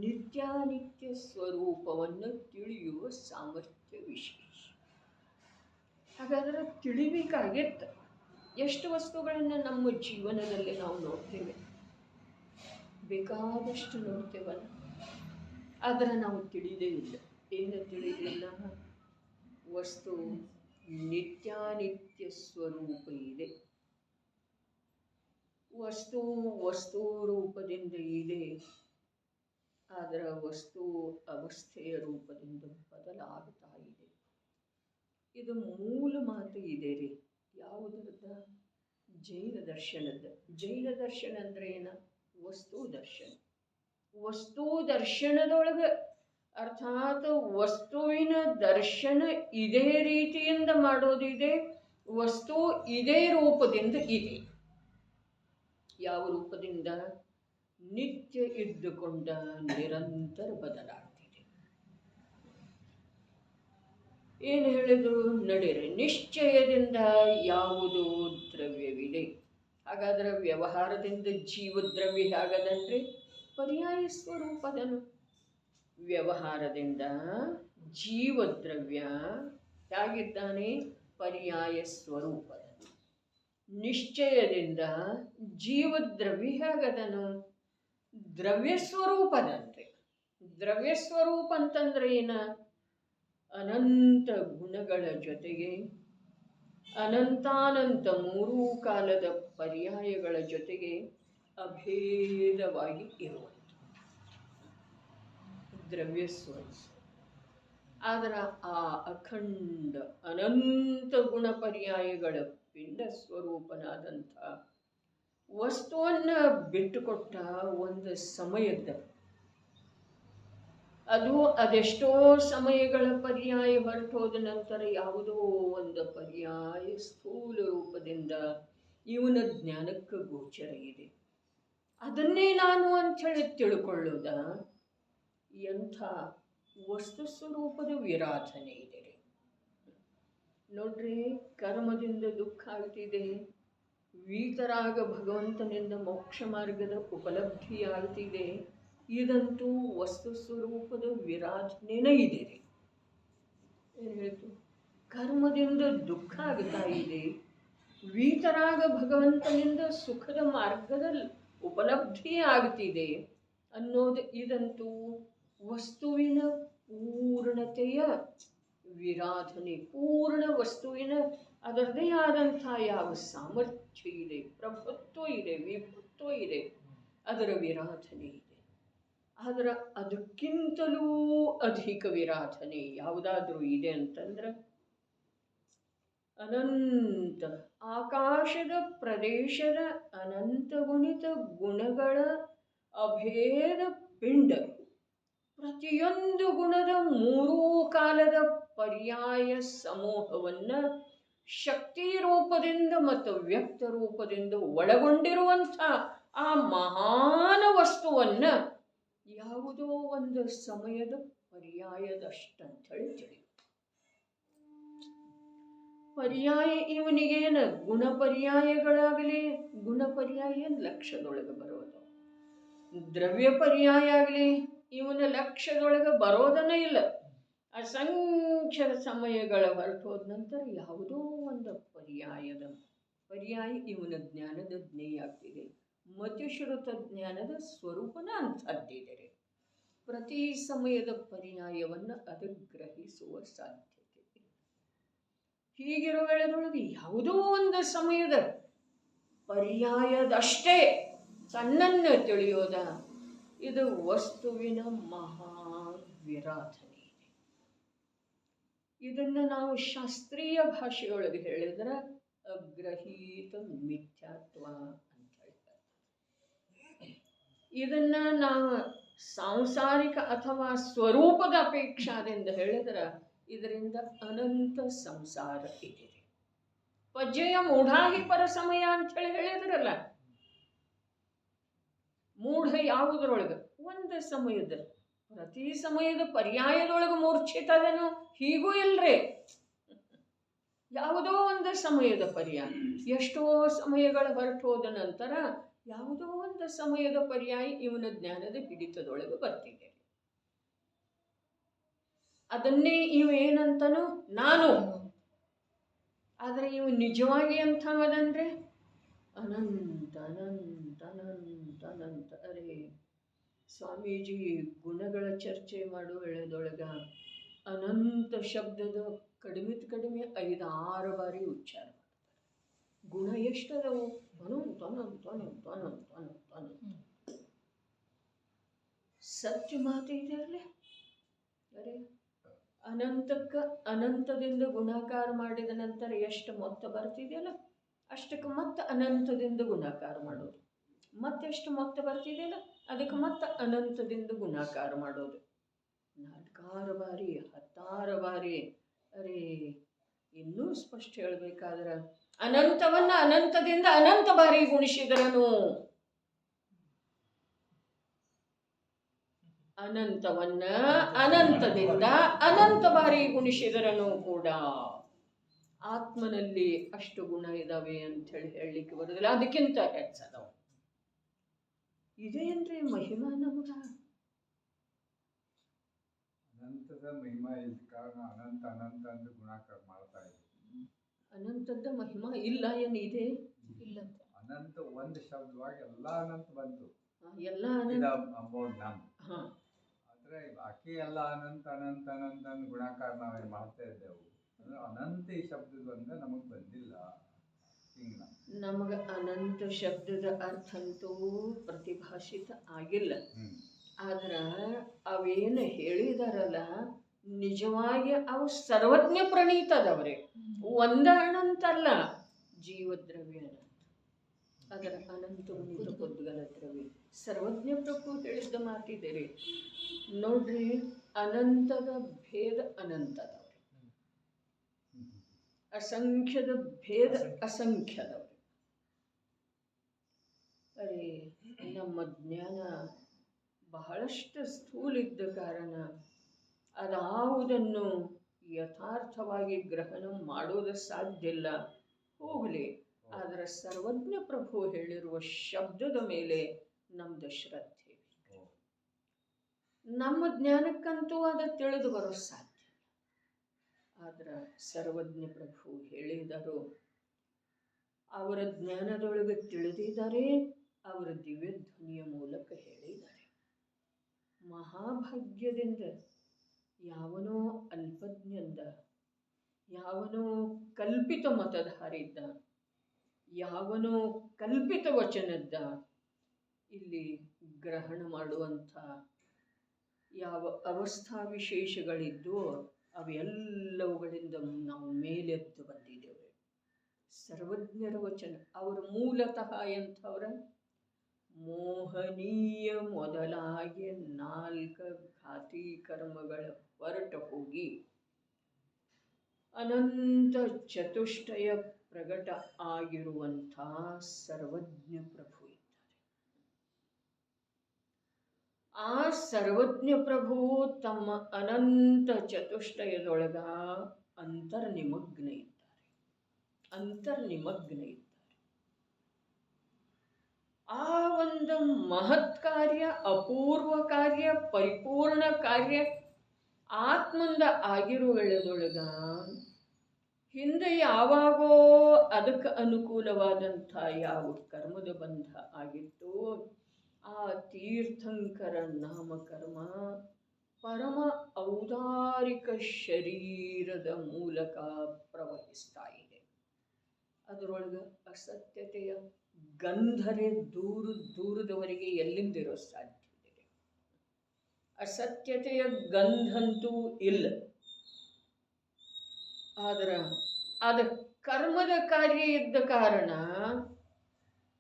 ನಿತ್ಯಾನಿತ್ಯ ಸ್ವರೂಪವನ್ನು ತಿಳಿಯುವ ಸಾಮರ್ಥ್ಯ ವಿಶೇಷ. ಹಾಗಾದ್ರೆ ತಿಳಿಬೇಕಾಗಿತ್ತ. ಎಷ್ಟು ವಸ್ತುಗಳನ್ನು ನಮ್ಮ ಜೀವನದಲ್ಲಿ ನಾವು ನೋಡ್ತೇವೆ, ಬೇಕಾದಷ್ಟು ನೋಡ್ತೇವಲ್ಲ, ಆದರೆ ನಾವು ತಿಳಿದೇ ಇಲ್ಲ. ಏನು ತಿಳಿದಿಲ್ಲ? ವಸ್ತು ನಿತ್ಯಾನಿತ್ಯ ಸ್ವರೂಪ ಇದೆ. ವಸ್ತು ರೂಪದಿಂದ ಇದೆ, ಆದರೆ ವಸ್ತು ಅವಸ್ಥೆಯ ರೂಪದಿಂದ ಬದಲಾಗ್ತಾ ಇದೆ. ಇದು ಮೂಲ ಮಾತು ಇದೆ ರೀ. ಯಾವುದರದ? ಜೈನ ದರ್ಶನದ. ಜೈನ ದರ್ಶನ ಅಂದ್ರೆ ಏನ? ವಸ್ತು ದರ್ಶನ. ವಸ್ತು ದರ್ಶನದೊಳಗೆ ಅರ್ಥಾತ್ ವಸ್ತುವಿನ ದರ್ಶನ ಇದೇ ರೀತಿಯಿಂದ ಮಾಡೋದಿದೆ, ವಸ್ತು ಇದೇ ರೂಪದಿಂದ ಇದೆ. ಯಾವ ರೂಪದಿಂದ? ನಿತ್ಯ ಇದ್ದುಕೊಂಡ ನಿರಂತರ ಬದಲಾಗ್ತಿದೆ. ಏನು ಹೇಳಿದ್ರು? ನಡೆರೆ ನಿಶ್ಚಯದಿಂದ ಯಾವುದೋ ದ್ರವ್ಯವಿದೆ. ಹಾಗಾದ್ರೆ ವ್ಯವಹಾರದಿಂದ ಜೀವದ್ರವ್ಯ ಹೇಗದನ್ರಿ? ಪರ್ಯಾಯ ಸ್ವರೂಪದನು. ವ್ಯವಹಾರದಿಂದ ಜೀವದ್ರವ್ಯ ಹೇಗಿದ್ದಾನೆ? ಪರ್ಯಾಯ ಸ್ವರೂಪದನು. ನಿಶ್ಚಯದಿಂದ ಜೀವದ್ರವ್ಯ ಹೇಗದನು? ದ್ರವ್ಯ ಸ್ವರೂಪದಂತೆ. ದ್ರವ್ಯ ಸ್ವರೂಪ ಅಂತಂದ್ರೆ ಏನ? ಅನಂತ ಗುಣಗಳ ಜೊತೆಗೆ ಅನಂತಾನಂತ ಮೂರೂ ಕಾಲದ ಪರ್ಯಾಯಗಳ ಜೊತೆಗೆ ಅಭೇದವಾಗಿ ಇರುವುದು ದ್ರವ್ಯ ಸ್ವರೂಪ. ಆದ್ರೆ ಆ ಅಖಂಡ ಅನಂತ ಗುಣ ಪರ್ಯಾಯಗಳ ಪಿಂಡ ಸ್ವರೂಪನಾದಂಥ ವಸ್ತುವನ್ನ ಬಿಟ್ಟುಕೊಟ್ಟ ಒಂದು ಸಮಯದ, ಅದೆಷ್ಟೋ ಸಮಯಗಳ ಪರ್ಯಾಯ ಹೊರಟೋದ ನಂತರ ಯಾವುದೋ ಒಂದು ಪರ್ಯಾಯ ಸ್ಥೂಲ ರೂಪದಿಂದ ಇವನ ಜ್ಞಾನಕ್ಕೆ ಗೋಚರ ಇದೆ. ಅದನ್ನೇ ನಾನು ಅಂಥೇಳಿ ತಿಳ್ಕೊಳ್ಳೋದ ಎಂಥ ವಸ್ತು ಸ್ವರೂಪದ ವಿರಾಧನೆ ಇದೆ. ನೋಡ್ರಿ, ಕರ್ಮದಿಂದ ದುಃಖ ಆಗ್ತಿದೆ, ವೀತರಾಗ ಭಗವಂತನಿಂದ ಮೋಕ್ಷ ಮಾರ್ಗದ ಉಪಲಬ್ಧಿಯಾಗ್ತಿದೆ. ಇದಂತೂ ವಸ್ತು ಸ್ವರೂಪದ ವಿರಾಜನೇನ ಇದೆ ರೀ. ಏನು ಹೇಳ್ತು? ಕರ್ಮದಿಂದ ದುಃಖ ಆಗ್ತಾ ಇದೆ, ವೀತರಾಗ ಭಗವಂತನಿಂದ ಸುಖದ ಮಾರ್ಗದ ಉಪಲಬ್ಧಿ ಆಗ್ತಿದೆ ಅನ್ನೋದು ಇದಂತೂ ವಸ್ತುವಿನ ಪೂರ್ಣತೆಯ ವಿರಾಧನೆ. ಪೂರ್ಣ ವಸ್ತುವಿನ ಅದರದೇ ಆದಂಥ ಯಾವ ಸಾಮರ್ಥ್ಯ ಇದೆ, ಪ್ರಭುತ್ವ ಇದೆ, ವಿಭುತ್ವ ಇದೆ, ಅದರ ವಿರಾಧನೆ ಇದೆ. ಆದರೆ ಅದಕ್ಕಿಂತಲೂ ಅಧಿಕ ವಿರಾಧನೆ ಯಾವುದಾದ್ರೂ ಇದೆ ಅಂತಂದ್ರೆ ಅನಂತ ಆಕಾಶದ ಪ್ರದೇಶದ ಅನಂತ ಗುಣಿತ ಗುಣಗಳ ಅಭೇದ ಪಿಂಡ, ಪ್ರತಿಯೊಂದು ಗುಣದ ಮೂರೂ ಕಾಲದ ಪರ್ಯಾಯ ಸಮೂಹವನ್ನ ಶಕ್ತಿ ರೂಪದಿಂದ ಮತ್ತು ವ್ಯಕ್ತ ರೂಪದಿಂದ ಒಳಗೊಂಡಿರುವಂಥ ಆ ಮಹಾನ ವಸ್ತುವನ್ನ ಯಾವುದೋ ಒಂದು ಸಮಯದ ಪರ್ಯಾಯದಷ್ಟಂತ ಹೇಳಿ ತಿಳಿ. ಪರ್ಯಾಯ ಇವನಿಗೇನು ಗುಣ ಪರ್ಯಾಯಗಳಾಗಲಿ, ಗುಣ ಪರ್ಯಾಯ ಲಕ್ಷದೊಳಗೆ ಬರೋದು, ದ್ರವ್ಯ ಪರ್ಯಾಯ ಆಗಲಿ ಇವನ ಲಕ್ಷದೊಳಗೆ ಬರೋದನ್ನೇ ಇಲ್ಲ. ಅಸಂಖ್ಯ ಸಮಯಗಳ ಹೊರಟೋದ ನಂತರ ಯಾವುದೋ ಒಂದು ಪರ್ಯಾಯ ಇವನ ಜ್ಞಾನದ ಜ್ಞೇಯ ಆಗ್ತಿದೆ. ಮತಿಶ್ರುತ ಜ್ಞಾನದ ಸ್ವರೂಪನ ಅಂಥದ್ದಿದೆ. ಪ್ರತಿ ಸಮಯದ ಪರ್ಯಾಯವನ್ನು ಅದು ಗ್ರಹಿಸುವ ಸಾಧ್ಯತೆ. ಹೀಗಿರೋ ವೇಳೆದೊಳಗೆ ಯಾವುದೋ ಒಂದು ಸಮಯದ ಪರ್ಯಾಯದಷ್ಟೇ ತನ್ನನ್ನು ತಿಳಿಯೋದ, ಇದು ವಸ್ತುವಿನ ಮಹಾ ವಿರಾಧನೆ ಇದೆ. ಇದನ್ನು ನಾವು ಶಾಸ್ತ್ರೀಯ ಭಾಷೆಯೊಳಗೆ ಹೇಳಿದ್ರೆ ಅಗ್ರಹೀತ ಮಿಥ್ಯಾತ್ವ ಅಂತ ಹೇಳ್ತಾರೆ. ಇದನ್ನ ನಾವು ಸಾಂಸಾರಿಕ ಅಥವಾ ಸ್ವರೂಪದ ಅಪೇಕ್ಷಾದಿಂದ ಹೇಳಿದ್ರೆ ಇದರಿಂದ ಅನಂತ ಸಂಸಾರ ಇದೆ. ಪಜ್ಜೆಯ ಮೂಢಾಹಿ ಪರಸಮಯ ಅಂತ ಹೇಳಿದ್ರಲ್ಲ, ಮೂಢ ಯಾವುದರೊಳಗೆ ಒಂದು ಸಮಯದ ಪ್ರತಿ ಸಮಯದ ಪರ್ಯಾಯದೊಳಗೆ ಮೂರ್ಛಿತದನು ಹೀಗೂ ಇಲ್ರಿ. ಯಾವುದೋ ಒಂದು ಸಮಯದ ಪರ್ಯಾಯ, ಎಷ್ಟೋ ಸಮಯಗಳ ಹೊರಟು ಹೋದ ನಂತರ ಯಾವುದೋ ಒಂದು ಸಮಯದ ಪರ್ಯಾಯ ಇವನ ಜ್ಞಾನದ ಹಿಡಿತದೊಳಗೆ ಬರ್ತಿದೆ. ಅದನ್ನೇ ಇವೇನಂತನೋ ನಾನು. ಆದರೆ ಇವು ನಿಜವಾಗಿ ಅಂಥವದನ್ರಿ ಅನಂತ ಅನಂತ ಅನಂತ ಅನಂತ. ಅರೆ ಸ್ವಾಮೀಜಿ ಗುಣಗಳ ಚರ್ಚೆ ಮಾಡೋ ವೇಳೆದೊಳಗ ಅನಂತ ಶಬ್ದದ ಕಡಿಮೆ 5-6 ಬಾರಿ ಉಚ್ಚಾರ ಮಾಡ್ತಾರೆ. ಗುಣ ಎಷ್ಟದವು? ಸತ್ಯ ಮಾತು ಇದೆ ಅಲ್ಲೇ. ಅರೆ ಅನಂತಕ್ಕೆ ಅನಂತದಿಂದ ಗುಣಾಕಾರ ಮಾಡಿದ ನಂತರ ಎಷ್ಟು ಮೊತ್ತ ಬರ್ತಿದೆಯಲ್ಲ ಅಷ್ಟಕ್ಕೆ ಮತ್ತೆ ಅನಂತದಿಂದ ಗುಣಾಕಾರ ಮಾಡೋದು, ಮತ್ತೆಷ್ಟು ಮೊತ್ತ ಬರ್ತಿದೆಯಲ್ಲ ಅದಕ್ಕೆ ಮತ್ತೆ ಅನಂತದಿಂದ ಗುಣಾಕಾರ ಮಾಡೋದು. 4 ಬಾರಿ 16 ಬಾರಿ. ಅರೆ ಇನ್ನೂ ಸ್ಪಷ್ಟ ಹೇಳಬೇಕಾದ್ರೆ ಅನಂತವನ್ನ ಅನಂತದಿಂದ ಅನಂತ ಬಾರಿ ಗುಣಿಸಿದರನು, ಅನಂತವನ್ನ ಅನಂತದಿಂದ ಅನಂತ ಬಾರಿ ಗುಣಿಸಿದರನು ಕೂಡ ಆತ್ಮನಲ್ಲಿ ಅಷ್ಟು ಗುಣ ಇದಾವೆ ಅಂತ ಹೇಳಲಿಕ್ಕೆ ಬರೋದಿಲ್ಲ. ಅದಕ್ಕಿಂತ ಹೆಚ್ಚದವು ಇದೇನ್ರಿ ಮಹಿಮಾ ನಮಗ. ಅನಂತದ ಮಹಿಮಾ ಇದ್ದ ಕಾರಣ ಅನಂತ ಅನಂತ ಅಂತ ಗುಣಾಕಾರ ಮಾಡ್ತಾ ಇದ್ದೀವಿ. ಅನಂತದ ಮಹಿಮಾ ಇಲ್ಲ ಏನಿದೆ? ಇಲ್ಲ. ಅನಂತ ಒಂದು ಶಬ್ದವಾಗಿ ಎಲ್ಲ ಅನಂತ ಬಂತು, ಎಲ್ಲ ಅಬೌಟ್ ನಮ್. ಆದ್ರೆ ಬಾಕಿ ಎಲ್ಲ ಅನಂತ ಅನಂತ ಅನಂತ ಅಂತ ಗುಣಾಕಾರ ನಾವೇನು ಮಾಡ್ತಾ ಇದ್ದೆವು. ಅಂದ್ರೆ ಅನಂತ ಈ ಶಬ್ದದ ಒಂದು ನಮಗ್ ಬಂದಿಲ್ಲ. ನಮಗ ಅನಂತ ಶಬ್ದದ ಅರ್ಥ ಅಂತೂ ಪ್ರತಿಭಾಷಿತ ಆಗಿಲ್ಲ. ಆದ್ರ ಅವೇನು ಹೇಳಿದಾರಲ್ಲ ನಿಜವಾಗಿ ಅವು ಸರ್ವಜ್ಞ ಪ್ರಣೀತದವ್ರೆ. ಒಂದ ಅನಂತಲ್ಲ, ಜೀವದ್ರವ್ಯ ಅನಂತ, ಅದರ ಅನಂತ ಗುಣಿತ ಪುದ್ಗಲ ದ್ರವ್ಯ. ಸರ್ವಜ್ಞ ಪ್ರಭು ಹೇಳಿದ್ದ ಮಾತಿದೆ ನೋಡ್ರಿ, ಅನಂತದ ಭೇದ ಅನಂತದವ್ರೆ, ಅಸಂಖ್ಯದ ಭೇದ ಅಸಂಖ್ಯದವ್ರೆ. ಅರೆ ನಮ್ಮ ಜ್ಞಾನ ಬಹಳಷ್ಟು ಸ್ಥೂಲಿದ್ದ ಕಾರಣ ಅದಾವುದನ್ನು ಯಥಾರ್ಥವಾಗಿ ಗ್ರಹಣ ಮಾಡೋದು ಸಾಧ್ಯ ಇಲ್ಲ, ಹೋಗಲಿ. ಆದರೆ ಸರ್ವಜ್ಞ ಪ್ರಭು ಹೇಳಿರುವ ಶಬ್ದದ ಮೇಲೆ ನಮ್ದು ಶ್ರದ್ಧೆ, ನಮ್ಮ ಜ್ಞಾನಕ್ಕಂತೂ ಅದು ತಿಳಿದು ಬರೋ ಸಾಧ್ಯ. ಆದ್ರೆ ಸರ್ವಜ್ಞ ಪ್ರಭು ಹೇಳಿದರು, ಅವರ ಜ್ಞಾನದೊಳಗೆ ತಿಳಿದಿದ್ದಾರೆ, ಅವರ ದಿವ್ಯ ಧ್ವನಿಯ ಮೂಲಕ ಹೇಳಿದ್ದಾರೆ. ಮಹಾಭಾಗ್ಯದಿಂದ ಯಾವನೋ ಅಲ್ಪಜ್ಞಂದ, ಯಾವನೋ ಕಲ್ಪಿತ ಮತಧಾರಿದ್ದ, ಯಾವನೋ ಕಲ್ಪಿತ ವಚನದ್ದ ಇಲ್ಲಿ ಗ್ರಹಣ ಮಾಡುವಂಥ ಯಾವ ಅವಸ್ಥಾ ವಿಶೇಷಗಳಿದ್ದು ಅವೆಲ್ಲವುಗಳಿಂದ ನಾವು ಮೇಲೆದ್ದು ಬಂದಿದ್ದೇವೆ. ಸರ್ವಜ್ಞರ ವಚನ ಅವರು ಮೂಲತಃ ಎಂಥವ್ರ? ಮೋಹನೀಯ ಮೊದಲಾಗಿ 4 ಘಾತಿ ಕರ್ಮಗಳ ಹೊರಟು ಹೋಗಿ ಅನಂತ ಚತುಷ್ಟಯ ಪ್ರಗಟ ಆಗಿರುವಂಥ ಸರ್ವಜ್ಞ ಪ್ರಭು ಇದ್ದಾರೆ. ಆ ಸರ್ವಜ್ಞ ಪ್ರಭು ತಮ್ಮ ಅನಂತ ಚತುಷ್ಟಯದೊಳಗ ಅಂತರ್ನಿಮಗ್ನ ಇದ್ದಾರೆ. ಆ ಒಂದು ಮಹತ್ ಕಾರ್ಯ, ಅಪೂರ್ವ ಕಾರ್ಯ, ಪರಿಪೂರ್ಣ ಕಾರ್ಯ ಆತ್ಮಂದ ಆಗಿರುವುದರೊಳಗ ಹಿಂದೆ ಯಾವಾಗೋ ಅದಕ್ಕೆ ಅನುಕೂಲವಾದಂಥ ಯಾವ ಕರ್ಮದ ಬಂಧ ಆಗಿತ್ತು, ಆ ತೀರ್ಥಂಕರ ನಾಮಕರ್ಮ ಪರಮ ಔದಾರಿಕ ಶರೀರದ ಮೂಲಕ ಪ್ರವಹಿಸ್ತಾ ಇದೆ. ಅದರೊಳಗೆ ಅಸತ್ಯತೆಯ ಗಂಧರೇ ದೂರದವರೆಗೆ ಎಲ್ಲಿಂದಿರೋ ಸಾಧ್ಯತೆ ಇದೆ. ಅಸತ್ಯತೆಯ ಗಂಧಂತೂ ಇಲ್ಲ. ಆದ್ರೆ ಅದ ಕರ್ಮದ ಕಾರ್ಯ ಇದ್ದ ಕಾರಣ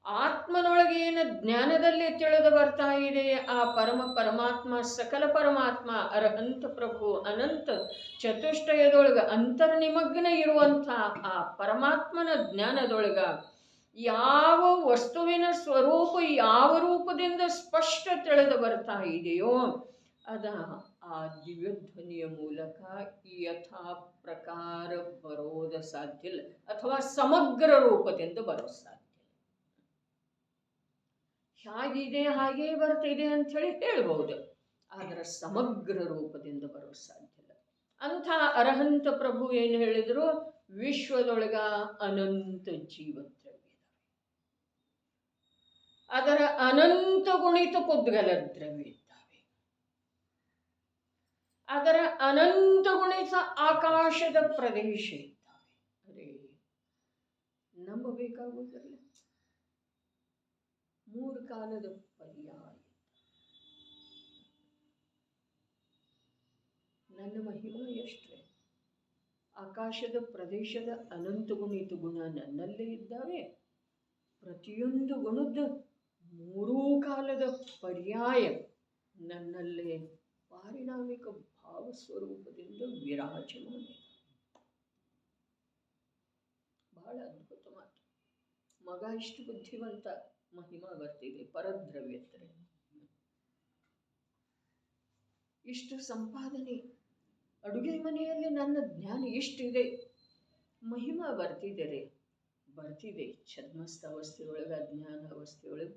ಆತ್ಮನೊಳಗೆ ಏನು ಜ್ಞಾನದಲ್ಲಿ ತಿಳಿದು ಬರ್ತಾ ಇದೆ, ಆ ಪರಮಾತ್ಮ, ಸಕಲ ಪರಮಾತ್ಮ, ಅರಹಂತ ಪ್ರಭು, ಅನಂತ ಚತುಷ್ಟಯದೊಳಗ ಅಂತರ್ನಿಮಗ್ನ ಇರುವಂಥ ಆ ಪರಮಾತ್ಮನ ಜ್ಞಾನದೊಳಗ ಯಾವ ವಸ್ತುವಿನ ಸ್ವರೂಪ ಯಾವ ರೂಪದಿಂದ ಸ್ಪಷ್ಟ ತಿಳಿದು ಬರ್ತಾ ಇದೆಯೋ ಅದ ಆ ದಿವ್ಯಧ್ವನಿಯ ಮೂಲಕ ಯಥಾ ಪ್ರಕಾರ ಬರೋದು ಸಾಧ್ಯ ಇಲ್ಲ, ಅಥವಾ ಸಮಗ್ರ ರೂಪದಿಂದ ಬರೋ ಸಾಧ್ಯ. ಹೇಗಿದೆ ಹಾಗೇ ಬರ್ತಿದೆ ಅಂತ ಹೇಳಿ ಹೇಳ್ಬಹುದು, ಆದರೆ ಸಮಗ್ರ ರೂಪದಿಂದ ಬರೋ ಸಾಧ್ಯ ಇಲ್ಲ. ಅಂಥ ಅರಹಂತ ಪ್ರಭು ಏನು ಹೇಳಿದ್ರು, ವಿಶ್ವದೊಳಗ ಅನಂತ ಜೀವದ್ರವ್ಯ, ಅದರ ಅನಂತ ಗುಣಿತ ಪುದ್ಗಲ ದ್ರವ್ಯ ಇದ್ದಾವೆ, ಅದರ ಅನಂತ ಗುಣಿತ ಆಕಾಶದ ಪ್ರದೇಶ ಇದ್ದಾವೆ. ಅದೇ ನಂಬಬೇಕಾಗುವುದಿಲ್ಲ. 3 ಕಾಲದ ಪರ್ಯಾಯ. ನನ್ನ ಮಹಿಮಾ ಎಷ್ಟೇ, ಆಕಾಶದ ಪ್ರದೇಶದ ಅನಂತ ಗುಣಿತ ಗುಣ ನನ್ನಲ್ಲೇ ಇದ್ದಾವೆ. ಪ್ರತಿಯೊಂದು ಗುಣದ 3 ಕಾಲದ ಪರ್ಯಾಯ ನನ್ನಲ್ಲೇ ಪಾರಿಣಾಮಿಕ ಭಾವ ಸ್ವರೂಪದಿಂದ ವಿರಾಜಮಾನ. ಬಹಳ ಅದ್ಭುತ ಮಾತು. ಮಗ ಇಷ್ಟು ಬುದ್ಧಿವಂತ, ಮಹಿಮಾ ಬರ್ತಿದೆ, ಪರದ್ರವ್ಯತ್ರೆ ಇಷ್ಟು ಸಂಪಾದನೆ, ಅಡುಗೆ ಮನೆಯಲ್ಲಿ ನನ್ನ ಜ್ಞಾನ ಇಷ್ಟಿದೆ, ಮಹಿಮಾ ಬರ್ತಿದೆ. ಛದ್ಮಸ್ಥ ಅವಸ್ಥೆಯೊಳಗೆ, ಅಜ್ಞಾನ ಅವಸ್ಥೆಯೊಳಗೆ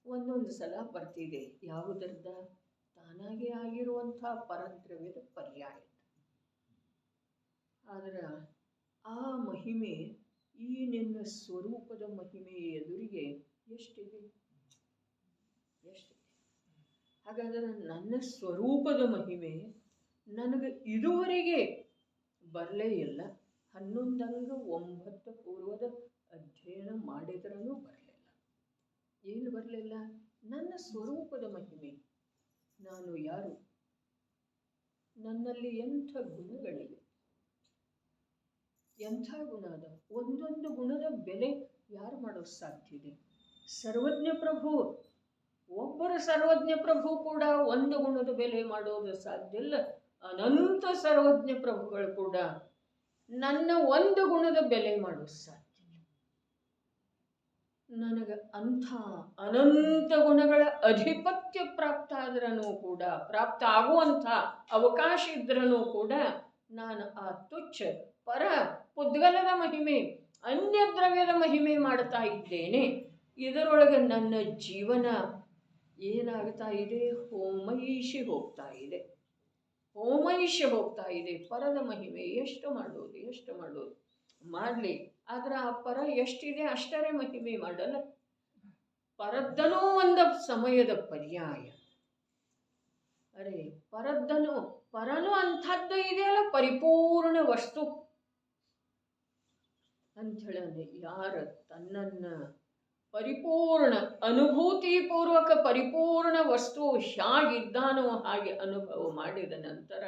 ಒಂದೊಂದು ಸಲ ಬರ್ತಿದೆ. ಯಾವುದರದ? ತಾನಾಗೆ ಆಗಿರುವಂಥ ಪರದ್ರವ್ಯದ ಪರ್ಯಾಯ. ಆದರೆ ಆ ಮಹಿಮೆ, ಈ ನಿನ್ನ ಸ್ವರೂಪದ ಮಹಿಮೆ ಎದುರಿಗೆ ಎಷ್ಟಿದೆ? ಹಾಗಾದರೆ ನನ್ನ ಸ್ವರೂಪದ ಮಹಿಮೆ ನನಗೆ ಇದುವರೆಗೆ ಬರಲೇ ಇಲ್ಲ. 11 ಅಂಗ 9 ಪೂರ್ವದ ಅಧ್ಯಯನ ಮಾಡಿದ್ರೂ ಬರಲಿಲ್ಲ. ಏನು ಬರಲಿಲ್ಲ? ನನ್ನ ಸ್ವರೂಪದ ಮಹಿಮೆ. ನಾನು ಯಾರು? ನನ್ನಲ್ಲಿ ಎಂಥ ಗುಣಗಳಿವೆ, ಎಂಥ ಗುಣ ಅದ. ಒಂದೊಂದು ಗುಣದ ಬೆಲೆ ಯಾರು ಮಾಡೋದು ಸಾಧ್ಯ ಇದೆ? ಸರ್ವಜ್ಞ ಪ್ರಭು, ಒಬ್ಬರ ಸರ್ವಜ್ಞ ಪ್ರಭು ಕೂಡ ಒಂದು ಗುಣದ ಬೆಲೆ ಮಾಡೋದು ಸಾಧ್ಯ ಇಲ್ಲ. ಅನಂತ ಸರ್ವಜ್ಞ ಪ್ರಭುಗಳು ಕೂಡ ನನ್ನ ಒಂದು ಗುಣದ ಬೆಲೆ ಮಾಡೋದು ಸಾಧ್ಯ ಇಲ್ಲ. ನನಗೆ ಅಂಥ ಅನಂತ ಗುಣಗಳ ಅಧಿಪತ್ಯ ಪ್ರಾಪ್ತ ಆದ್ರೂ ಕೂಡ, ಪ್ರಾಪ್ತ ಆಗುವಂಥ ಅವಕಾಶ ಇದ್ರೂ ಕೂಡ ನಾನು ಆ ತುಚ್ಛ ಪರ ಪುದ್ಗಲದ ಮಹಿಮೆ ಅನ್ಯ ದ್ರವ್ಯದ ಮಹಿಮೆ ಮಾಡ್ತಾ ಇದ್ದೇನೆ. ಇದರೊಳಗೆ ನನ್ನ ಜೀವನ ಏನಾಗ್ತಾ ಇದೆ? ಹೋಮೈಷಿ ಹೋಗ್ತಾ ಇದೆ, ಹೋಮೈಷಿ ಹೋಗ್ತಾ ಇದೆ. ಪರದ ಮಹಿಮೆ ಎಷ್ಟು ಮಾಡೋದು ಮಾಡಲಿ, ಆದ್ರೆ ಆ ಪರ ಎಷ್ಟಿದೆ ಅಷ್ಟರೇ ಮಹಿಮೆ ಮಾಡಲ್ಲ. ಪರದ್ದನೂ ಒಂದು ಸಮಯದ ಪರ್ಯಾಯ. ಅರೆ ಪರನು ಅಂಥದ್ದು ಇದೆಯಲ್ಲ, ಪರಿಪೂರ್ಣ ವಸ್ತು ಅಂಥೇಳಿ ಯಾರ ತನ್ನನ್ನ ಪರಿಪೂರ್ಣ ಅನುಭೂತಿಪೂರ್ವಕ ಪರಿಪೂರ್ಣ ವಸ್ತು ಹೇಗಿದ್ದಾನೋ ಹಾಗೆ ಅನುಭವ ಮಾಡಿದ ನಂತರ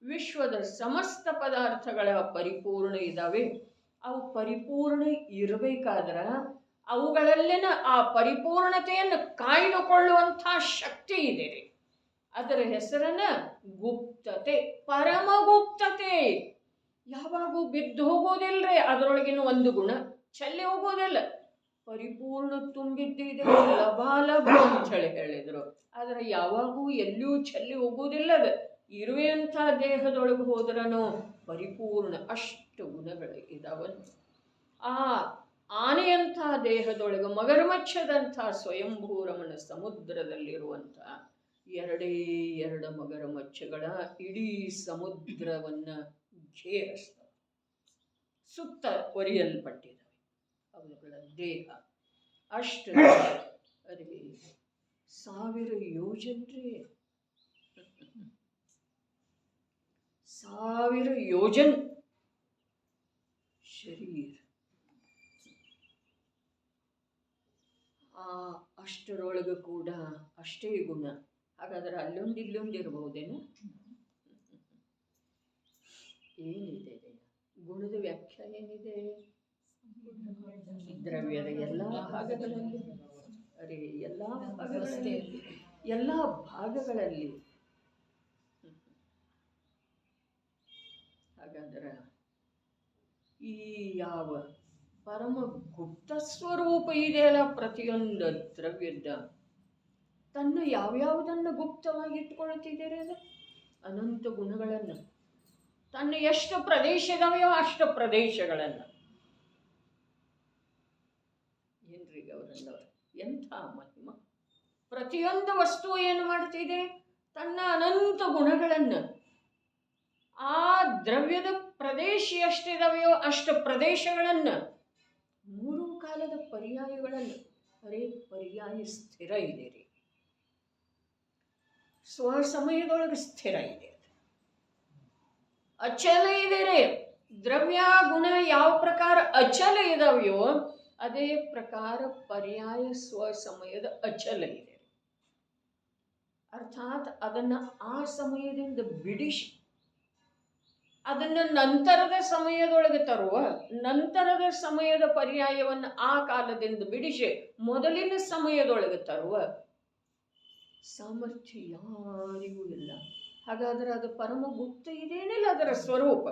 ವಿಶ್ವದ ಸಮಸ್ತ ಪದಾರ್ಥಗಳ ಪರಿಪೂರ್ಣ ಇದ್ದಾವೆ. ಅವು ಪರಿಪೂರ್ಣ ಇರಬೇಕಾದ್ರ ಅವುಗಳಲ್ಲಿನ ಆ ಪರಿಪೂರ್ಣತೆಯನ್ನು ಕಾಯ್ದುಕೊಳ್ಳುವಂಥ ಶಕ್ತಿ ಇದೆ ರೀ. ಅದರ ಹೆಸರನ್ನ ಗುಪ್ತತೆ, ಪರಮಗುಪ್ತತೆ. ಯಾವಾಗೂ ಬಿದ್ದು ಹೋಗೋದಿಲ್ರಿ, ಅದರೊಳಗಿನ ಒಂದು ಗುಣ ಚೆಲ್ಲಿ ಹೋಗೋದಿಲ್ಲ. ಪರಿಪೂರ್ಣ ತುಂಬಿದ್ದಿದೆ ಲಭಾಲಭ ಅಂತ ಹೇಳಿದ್ರು. ಆದರೆ ಯಾವಾಗೂ ಎಲ್ಲಿಯೂ ಚೆಲ್ಲಿ ಹೋಗೋದಿಲ್ಲದ ಇರುವೆಯಂಥ ದೇಹದೊಳಗೆ ಹೋದ್ರನೋ ಪರಿಪೂರ್ಣ ಅಷ್ಟು ಗುಣಗಳು ಇದಾವಲ್ಲ. ಆ ಆನೆಯಂಥ ದೇಹದೊಳಗೆ ಮಗರಮಚ್ಛದಂಥ ಸ್ವಯಂಭೂರಮಣ ಸಮುದ್ರದಲ್ಲಿರುವಂಥ ಎರಡೇ ಎರಡು ಮಗರಮಚ್ಚಗಳ ಇಡೀ ಸಮುದ್ರವನ್ನು ಘೇರಿಸ್ತವೆ, ಸುತ್ತ ಒರಿಯಲ್ಪಟ್ಟಿದೆ ಅವುಗಳ ದೇಹ. ಅಷ್ಟು ಅರೆ 1000 ಯೋಜನ್ರಿ, 1000 ಯೋಜನ್ ಶರೀರ. ಅಷ್ಟರೊಳಗೆ ಕೂಡ ಅಷ್ಟೇ ಗುಣ. ಹಾಗಾದ್ರೆ ಅಲ್ಲೊಂದು ಇಲ್ಲೊಂದು ಇರಬಹುದೇನು? ಏನಿದೆ ಗುಣದ ವ್ಯಾಖ್ಯೆ ಏನಿದೆ? ದ್ರವ್ಯದ ಎಲ್ಲ ಭಾಗಗಳಲ್ಲಿ, ಅರೆ ಎಲ್ಲ ಭಾಗಗಳಲ್ಲಿ. ಹಾಗಾದ್ರೆ ಈ ಯಾವ ಪರಮ ಗುಪ್ತ ಸ್ವರೂಪ ಇದೆಯಲ್ಲ ಪ್ರತಿಯೊಂದು ದ್ರವ್ಯದ, ತನ್ನ ಯಾವ್ಯಾವುದನ್ನು ಗುಪ್ತವಾಗಿ ಇಟ್ಕೊಳ್ತಿದ್ದೀರಿ? ಅದು ಅನಂತ ಗುಣಗಳನ್ನು, ತನ್ನ ಎಷ್ಟು ಪ್ರದೇಶದವೆಯೋ ಅಷ್ಟು ಪ್ರದೇಶಗಳನ್ನು. ಏನ್ರಿ ಗೌರಣ್ಣವ್ರ, ಎಂಥ ಮಹಿಮ! ಪ್ರತಿಯೊಂದು ವಸ್ತು ಏನು ಮಾಡ್ತಿದೆ? ತನ್ನ ಅನಂತ ಗುಣಗಳನ್ನು, ಆ ದ್ರವ್ಯದ ಪ್ರದೇಶ ಎಷ್ಟಿದಾವೆಯೋ ಅಷ್ಟು ಪ್ರದೇಶಗಳನ್ನು, 3 ಕಾಲದ ಪರ್ಯಾಯಗಳನ್ನು. ಅರೆ ಪರ್ಯಾಯ ಸ್ಥಿರ ಇದೆ ರೀ, ಸ್ವಸಮಯದೊಳಗೆ ಸ್ಥಿರ ಇದೆ, ಅಚಲ ಇದೆ ರೀ. ದ್ರವ್ಯ ಗುಣ ಯಾವ ಪ್ರಕಾರ ಅಚಲ ಇದಾವೆಯೋ ಅದೇ ಪ್ರಕಾರ ಪರ್ಯಾಯ ಸ್ವಸಮಯದ ಅಚಲ ಇದೆ. ಅರ್ಥಾತ್ ಅದನ್ನು ಆ ಸಮಯದಿಂದ ಬಿಡಿಸಿ ಅದನ್ನು ನಂತರದ ಸಮಯದೊಳಗೆ ತರುವ, ನಂತರದ ಸಮಯದ ಪರ್ಯಾಯವನ್ನು ಆ ಕಾಲದಿಂದ ಬಿಡಿಸಿ ಮೊದಲಿನ ಸಮಯದೊಳಗೆ ತರುವ ಸಾಮರ್ಥ್ಯ ಯಾರಿಗೂ ಇಲ್ಲ. ಹಾಗಾದ್ರೆ ಅದು ಪರಮ ಗುಪ್ತ ಇದೇನಿಲ್ಲ ಅದರ ಸ್ವರೂಪ.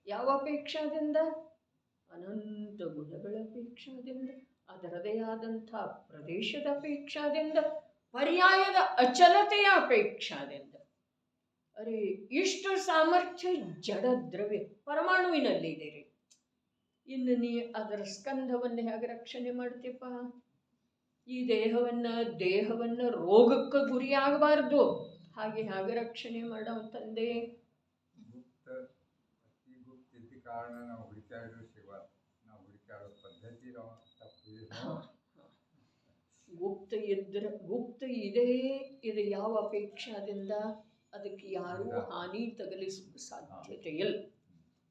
ಯಾವ ಅಪೇಕ್ಷಾದಿಂದ? ಅನಂತ ಗುಣಗಳ ಅಪೇಕ್ಷಾದಿಂದ, ಅದರದೇ ಆದಂಥ ಪ್ರದೇಶದ ಅಪೇಕ್ಷಾದಿಂದ, ಪರ್ಯಾಯದ ಅಚಲತೆಯ ಅಪೇಕ್ಷಾದಿಂದ. ಅರೆ ಇಷ್ಟು ಸಾಮರ್ಥ್ಯ ಜಡ ದ್ರವ್ಯ ಪರಮಾಣುವಿನಲ್ಲಿ ಇದೆ ರೀ. ಇನ್ನು ನೀ ಅದರ ಸ್ಕಂಧವನ್ನು ಹೇಗೆ ರಕ್ಷಣೆ ಮಾಡ್ತೀಪ್ಪ? ಈ ದೇಹವನ್ನು ರೋಗಕ್ಕೆ ಗುರಿಯಾಗಬಾರ್ದು, ಹಾಗೆ ರಕ್ಷಣೆ ಮಾಡೋ ತಂದೆ. ಕಾರಣ ನಾವು ಹುಡುಕಾಡೋ ಶಿವ, ನಾವು ಹುಡುಕಾಡೋ ಪದ್ಧತಿ ಗುಪ್ತ ಇದೆ. ಇದು ಯಾವ ಅಪೇಕ್ಷಾದಿಂದ? ಅದಕ್ಕೆ ಯಾರೂ ಹಾನಿ ತಗಲಿಸುವ ಸಾಧ್ಯತೆ ಇಲ್ಲ.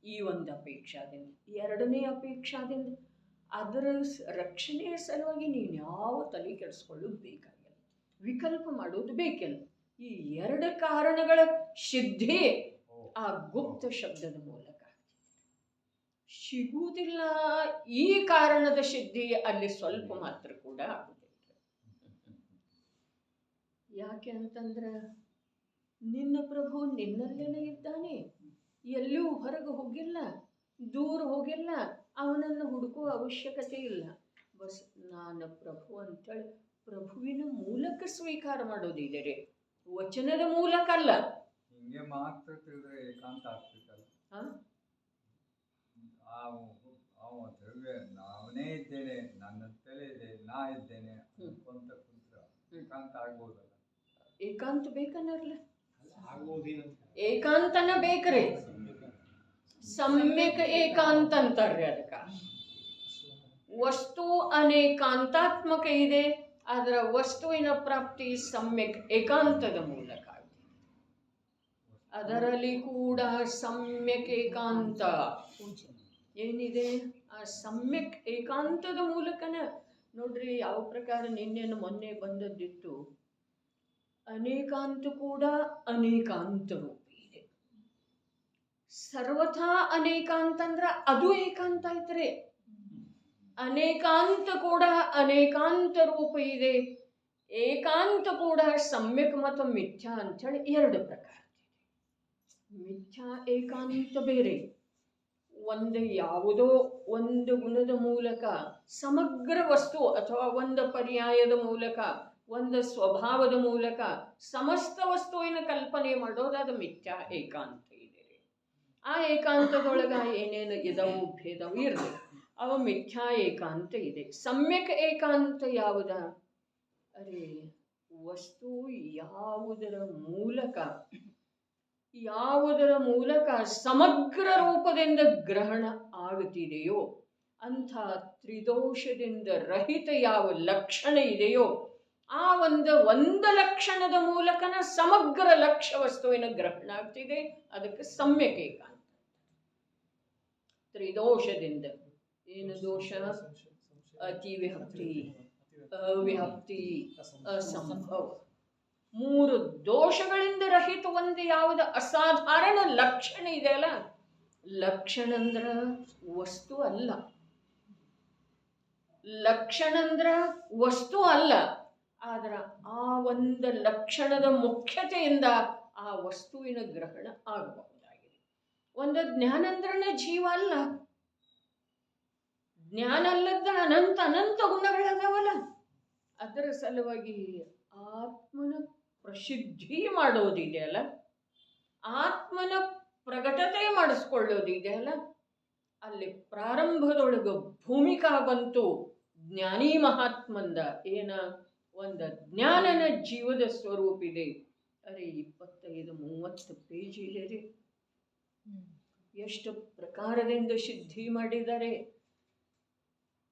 ಈ ಒಂದು ಅಪೇಕ್ಷಾದಿಂದ. ಎರಡನೇ ಅಪೇಕ್ಷಾದಿಂದ ಅದರ ರಕ್ಷಣೆಯ ಸಲುವಾಗಿ ನೀನು ಯಾವ ತಲೆ ಕೆಡಿಸ್ಕೊಳ್ಳೋದು ಬೇಕಾಗಿಲ್ಲ, ವಿಕಲ್ಪ ಮಾಡೋದು ಬೇಕಿಲ್ಲ. ಈ 2 ಕಾರಣಗಳ ಸಿದ್ಧಿ ಆ ಗುಪ್ತ ಶಬ್ದದ ಮೂಲಕ ಸಿಗುವುದಿಲ್ಲ. ಈ ಕಾರಣದ ಸಿದ್ಧಿ ಅಲ್ಲಿ ಸ್ವಲ್ಪ ಮಾತ್ರ ಕೂಡ ಆಗುವುದಿಲ್ಲ. ಯಾಕೆ ಅಂತಂದ್ರೆ ನಿನ್ನ ಪ್ರಭು ನಿನ್ನಲ್ಲೇನೆ ಇದ್ದಾನೆ, ಎಲ್ಲೂ ಹೊರಗೆ ಹೋಗಿಲ್ಲ, ದೂರ ಹೋಗಿಲ್ಲ, ಅವನನ್ನು ಹುಡುಕುವ ಅವಶ್ಯಕತೆ ಇಲ್ಲ. ಬಸ್ ನಾನು ಪ್ರಭು ಅಂತೇಳಿ ಪ್ರಭುವಿನ ಮೂಲಕ ಸ್ವೀಕಾರ ಮಾಡೋದಿದೆ ರೀ, ವಚನದ ಮೂಲಕ ಅಲ್ಲ. ಹಂಗೆ ಮಾತ್ರ ತಿಳಿದ್ರೆ ಏಕಾಂತ ಆಗ್ತಿತ್ತಲ್ಲ. ಹಾಂ ಅವ ದ್ರವ್ಯ ನಾವನೇ ಇದ್ದೇನೆ, ನನ್ನ ತಲೆ ಇದೆ, ನಾ ಇದ್ದೇನೆ ಅಂತ ಕುಂತ್ರ ಏಕಾಂತ ಆಗ್ಬೋದಲ್ಲ. ಏಕಾಂತ ಬೇಕನ್ನರ್ಲ, ಏಕಾಂತನ ಬೇಕ್ರಿ. ಸಮ್ಯಕ್ ಏಕಾಂತ ಅಂತಾರ್ರಿ ಅದಕ್ಕೆ. ವಸ್ತು ಅನೇಕಾಂತಾತ್ಮಕ ಇದೆ, ಅದರ ವಸ್ತುವಿನ ಪ್ರಾಪ್ತಿ ಸಮ್ಯಕ್ ಏಕಾಂತದ ಮೂಲಕ. ಅದರಲ್ಲಿ ಕೂಡ ಸಮ್ಯಕ್ ಏಕಾಂತ ಏನಿದೆ, ಆ ಸಮ್ಯಕ್ ಏಕಾಂತದ ಮೂಲಕನ ನೋಡ್ರಿ. ಯಾವ ಪ್ರಕಾರ ನಿನ್ನೆನು ಮೊನ್ನೆ ಬಂದದ್ದಿತ್ತು, ಅನೇಕಾಂತ ಕೂಡ ಅನೇಕಾಂತ ರೂಪಿ ಇದೆ. ಸರ್ವಥಾ ಅನೇಕಾಂತ ಅಂದ್ರ ಅದು ಏಕಾಂತ ಐತ್ರಿ. ಅನೇಕಾಂತ ಕೂಡ ಅನೇಕಾಂತ ರೂಪ ಇದೆ. ಏಕಾಂತ ಕೂಡ ಸಮ್ಯಕ್ ಮತ್ತು ಮಿಥ್ಯಾ ಅಂಥೇಳಿ ಎರಡು ಪ್ರಕಾರ. ಮಿಥ್ಯಾ ಏಕಾಂತ ಬೇರೆ. ಒಂದು ಯಾವುದೋ ಒಂದು ಗುಣದ ಮೂಲಕ ಸಮಗ್ರ ವಸ್ತು ಅಥವಾ ಒಂದು ಪರ್ಯಾಯದ ಮೂಲಕ ಒಂದು ಸ್ವಭಾವದ ಮೂಲಕ ಸಮಸ್ತ ವಸ್ತುವಿನ ಕಲ್ಪನೆ ಮಾಡೋದು ಅದು ಮಿಥ್ಯಾ ಏಕಾಂತ ಇದೆ. ಆ ಏಕಾಂತದೊಳಗ ಏನೇನು ಇದಾವು ಭೇದವು ಇರಲಿ, ಅವ ಮಿಥ್ಯಾ ಏಕಾಂತ ಇದೆ. ಸಮ್ಯಕ್ ಏಕಾಂತ ಯಾವುದ? ಅರೆ ವಸ್ತು ಯಾವುದರ ಮೂಲಕ ಸಮಗ್ರ ರೂಪದಿಂದ ಗ್ರಹಣ ಆಗುತ್ತಿದೆಯೋ ಅಂಥ ತ್ರಿದೋಷದಿಂದ ರಹಿತ ಯಾವ ಲಕ್ಷಣ ಇದೆಯೋ ಆ ಒಂದು ಲಕ್ಷಣದ ಮೂಲಕನ ಸಮಗ್ರ ಲಕ್ಷ್ಯ ವಸ್ತುವಿನ ಗ್ರಹಣ ಆಗ್ತಿದೆ. ಅದಕ್ಕೆ ಸಮ್ಯಕ್ ಏಕಾಂತ. ತ್ರಿದೋಷದಿಂದ ಏನು ದೋಷ? ಅತಿ ವಿಭಕ್ತಿ, ಅವಿಭಕ್ತಿ, ಅಸಂಭವ. ಮೂರು ದೋಷಗಳಿಂದ ರಹಿತ ಒಂದು ಯಾವುದು ಅಸಾಧಾರಣ ಲಕ್ಷಣ ಇದೆಯಲ್ಲ, ಲಕ್ಷಣ ಅಂದ್ರ ವಸ್ತು ಅಲ್ಲ. ಲಕ್ಷಣ ಅಂದ್ರ ವಸ್ತು ಅಲ್ಲ, ಆದ್ರ ಆ ಒಂದು ಲಕ್ಷಣದ ಮುಖ್ಯತೆಯಿಂದ ಆ ವಸ್ತುವಿನ ಗ್ರಹಣ ಆಗಬಹುದಾಗಿದೆ. ಒಂದು ಜ್ಞಾನ ಅಂದ್ರನ ಜೀವ ಅಲ್ಲ. ಜ್ಞಾನ ಅಲ್ಲದ ಅನಂತ ಗುಣಗಳದಾವಲ್ಲ. ಅದರ ಸಲುವಾಗಿ ಆತ್ಮನ ಪ್ರಸಿದ್ಧಿ ಮಾಡೋದಿದೆಯಲ್ಲ, ಆತ್ಮನ ಪ್ರಕಟತೆ ಮಾಡಿಸ್ಕೊಳ್ಳೋದಿದೆಯಲ್ಲ, ಅಲ್ಲಿ ಪ್ರಾರಂಭದೊಳಗೆ ಭೂಮಿಕಾ ಬಂತು ಜ್ಞಾನಿ ಮಹಾತ್ಮಂದ. ಏನ ಒಂದು ಜ್ಞಾನನ ಜೀವದ ಸ್ವರೂಪ ಇದೆ. ಅರೆ 25-30 ಪೇಜ್ ಇದೆ ರೀ. ಎಷ್ಟು ಪ್ರಕಾರದಿಂದ ಸಿದ್ಧಿ ಮಾಡಿದ್ದಾರೆ.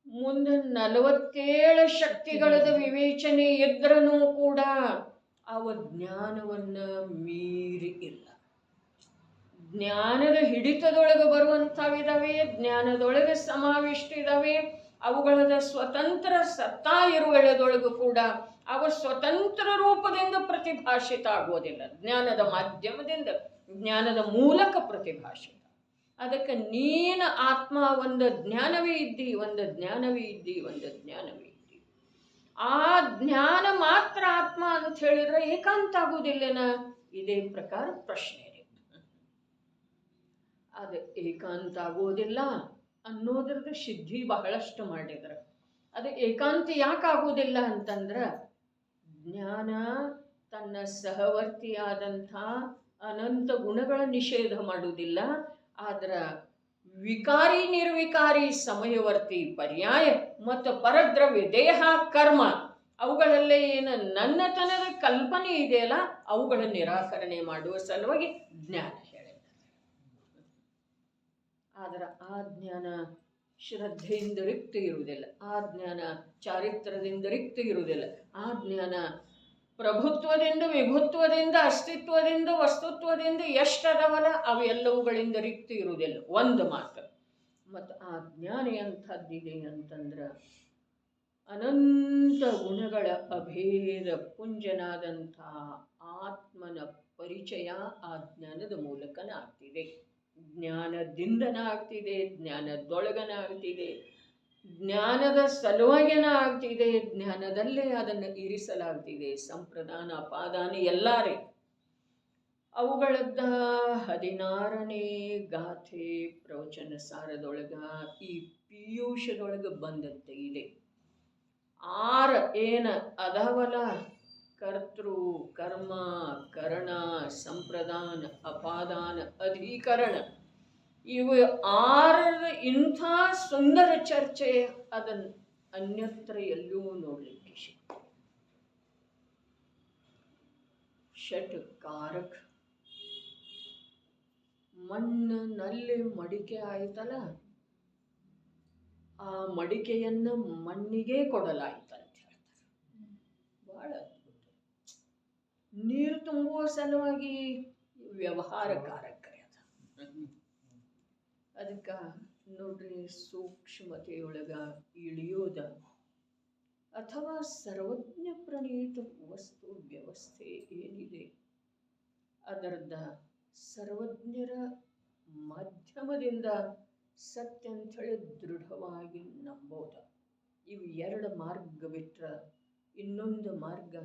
ಮುಂದೆ 47 ಶಕ್ತಿಗಳದ ವಿವೇಚನೆ ಇದ್ರೂ ಕೂಡ ಅವ ಜ್ಞಾನವನ್ನ ಮೀರಿ ಇಲ್ಲ. ಜ್ಞಾನದ ಹಿಡಿತದೊಳಗೆ ಬರುವಂಥವಿದಾವೆ, ಜ್ಞಾನದೊಳಗೆ ಸಮಾವಿಷ್ಟಿದಾವೆ. ಅವುಗಳದ ಸ್ವತಂತ್ರ ಸತ್ತಾ ಇರುವೆಳದೊಳಗೂ ಕೂಡ ಅವ ಸ್ವತಂತ್ರ ರೂಪದಿಂದ ಪ್ರತಿಭಾಷಿತ ಆಗೋದಿಲ್ಲ. ಜ್ಞಾನದ ಮಾಧ್ಯಮದಿಂದ, ಜ್ಞಾನದ ಮೂಲಕ ಪ್ರತಿಭಾಷಿತ. ಅದಕ್ಕೆ ನೀನು ಆತ್ಮ ಒಂದು ಜ್ಞಾನವೇ ಇದ್ದಿ, ಒಂದು ಜ್ಞಾನವೇ ಇದ್ದಿ, ಒಂದು ಜ್ಞಾನವೇ ಇದ್ದಿ. ಆ ಜ್ಞಾನ ಮಾತ್ರ ಆತ್ಮ ಅಂತ ಹೇಳಿದ್ರೆ ಏಕಾಂತ ಆಗುವುದಿಲ್ಲನ? ಇದೇ ಪ್ರಕಾರ ಪ್ರಶ್ನೆ. ಅದು ಏಕಾಂತ ಆಗೋದಿಲ್ಲ ಅನ್ನೋದ್ರದ ಸಿದ್ಧಿ ಬಹಳಷ್ಟು ಮಾಡಿದ್ರು. ಅದು ಏಕಾಂತ ಯಾಕೆ ಆಗೋದಿಲ್ಲ ಅಂತಂದ್ರ, ಜ್ಞಾನ ತನ್ನ ಸಹವರ್ತಿಯಾದಂಥ ಅನಂತ ಗುಣಗಳ ನಿಷೇಧ ಮಾಡುವುದಿಲ್ಲ. ಆದ್ರ ವಿಕಾರಿ ನಿರ್ವಿಕಾರಿ ಸಮಯವರ್ತಿ ಪರ್ಯಾಯ ಮತ್ತು ಪರದ್ರವ್ಯ ದೇಹ ಕರ್ಮ ಅವುಗಳಲ್ಲೇ ಏನು ನನ್ನತನದ ಕಲ್ಪನೆ ಇದೆಯಲ್ಲ ಅವುಗಳ ನಿರಾಕರಣೆ ಮಾಡುವ ಸಲುವಾಗಿ ಜ್ಞಾನ ಹೇಳಿದ್ದಾರೆ. ಆದ್ರೆ ಆ ಜ್ಞಾನ ಶ್ರದ್ಧೆಯಿಂದ ರಿಕ್ತ ಇರುವುದಿಲ್ಲ, ಆ ಜ್ಞಾನ ಚಾರಿತ್ರದಿಂದ ರಿಕ್ತ ಇರುವುದಿಲ್ಲ, ಆ ಜ್ಞಾನ ಪ್ರಭುತ್ವದಿಂದ, ವಿಭುತ್ವದಿಂದ, ಅಸ್ತಿತ್ವದಿಂದ, ವಸ್ತುತ್ವದಿಂದ ಎಷ್ಟದವಲ್ಲ ಅವೆಲ್ಲವುಗಳಿಂದ ರಿಕ್ತ ಇರುವುದಿಲ್ಲ. ಒಂದು ಮಾತು. ಮತ್ತು ಆ ಜ್ಞಾನ ಎಂಥದ್ದಿದೆ ಅಂತಂದ್ರೆ ಅನಂತ ಗುಣಗಳ ಅಭೇದ ಪುಂಜನಾದಂಥ ಆತ್ಮನ ಪರಿಚಯ ಆ ಜ್ಞಾನದ ಮೂಲಕನ ಆಗ್ತಿದೆ. ಜ್ಞಾನದಿಂದನ ಆಗ್ತಿದೆ, ಜ್ಞಾನದೊಳಗನ ಆಗ್ತಿದೆ, ಜ್ಞಾನದ ಸಲುವಾಗಿನ ಆಗ್ತಿದೆ, ಜ್ಞಾನದಲ್ಲೇ ಅದನ್ನು ಇರಿಸಲಾಗ್ತಿದೆ. ಸಂಪ್ರದಾನ ಅಪಾದಾನ ಎಲ್ಲಾರೇ ಅವುಗಳದ್ದ 16ನೇ ಗಾಥೆ ಪ್ರವಚನ ಸಾರದೊಳಗ ಈ ಪೀಯೂಷದೊಳಗೆ ಬಂದದ್ದೇ ಇದೆ. 6 ಏನು ಅದಾವಲ್ಲ ಕರ್ತೃ ಕರ್ಮ ಕರಣ ಸಂಪ್ರದಾನ ಅಪಾದಾನ ಅಧಿಕರಣ ಇವು 6 ಇಂಥ ಸುಂದರ ಚರ್ಚೆ ಅದನ್ನು ಅನ್ಯತ್ರ ಎಲ್ಲೂ ನೋಡಲಿಕ್ಕೆ ಸಿಗ್ತದೆ. ಷಟ್ ಕಾರಕ ಮಣ್ಣಿನಲ್ಲಿ ಮಡಿಕೆ ಆಯ್ತಲ್ಲ, ಆ ಮಡಿಕೆಯನ್ನ ಮಣ್ಣಿಗೆ ಕೊಡಲಾಯ್ತಂತ ಹೇಳ್ತಾರೆ. ಬಹಳ ಅದ್ಭುತ. ನೀರು ತುಂಬುವ ಸಲುವಾಗಿ ವ್ಯವಹಾರಕಾರಕ ಅದಕ್ಕೆ ನೋಡ್ರಿ, ಸೂಕ್ಷ್ಮತೆಯೊಳಗ ಇಳಿಯೋದ ಅಥವಾ ಸರ್ವಜ್ಞ ಪ್ರಣೀತ ವಸ್ತು ವ್ಯವಸ್ಥೆ ಏನಿದೆ ಅದರದ ಸರ್ವಜ್ಞರ ಮಾಧ್ಯಮದಿಂದ ಸತ್ಯ ಅಂಥೇಳಿ ದೃಢವಾಗಿ ನಂಬೋದ. ಇವು 2 ಮಾರ್ಗ ಬಿಟ್ಟರೆ ಇನ್ನೊಂದು ಮಾರ್ಗ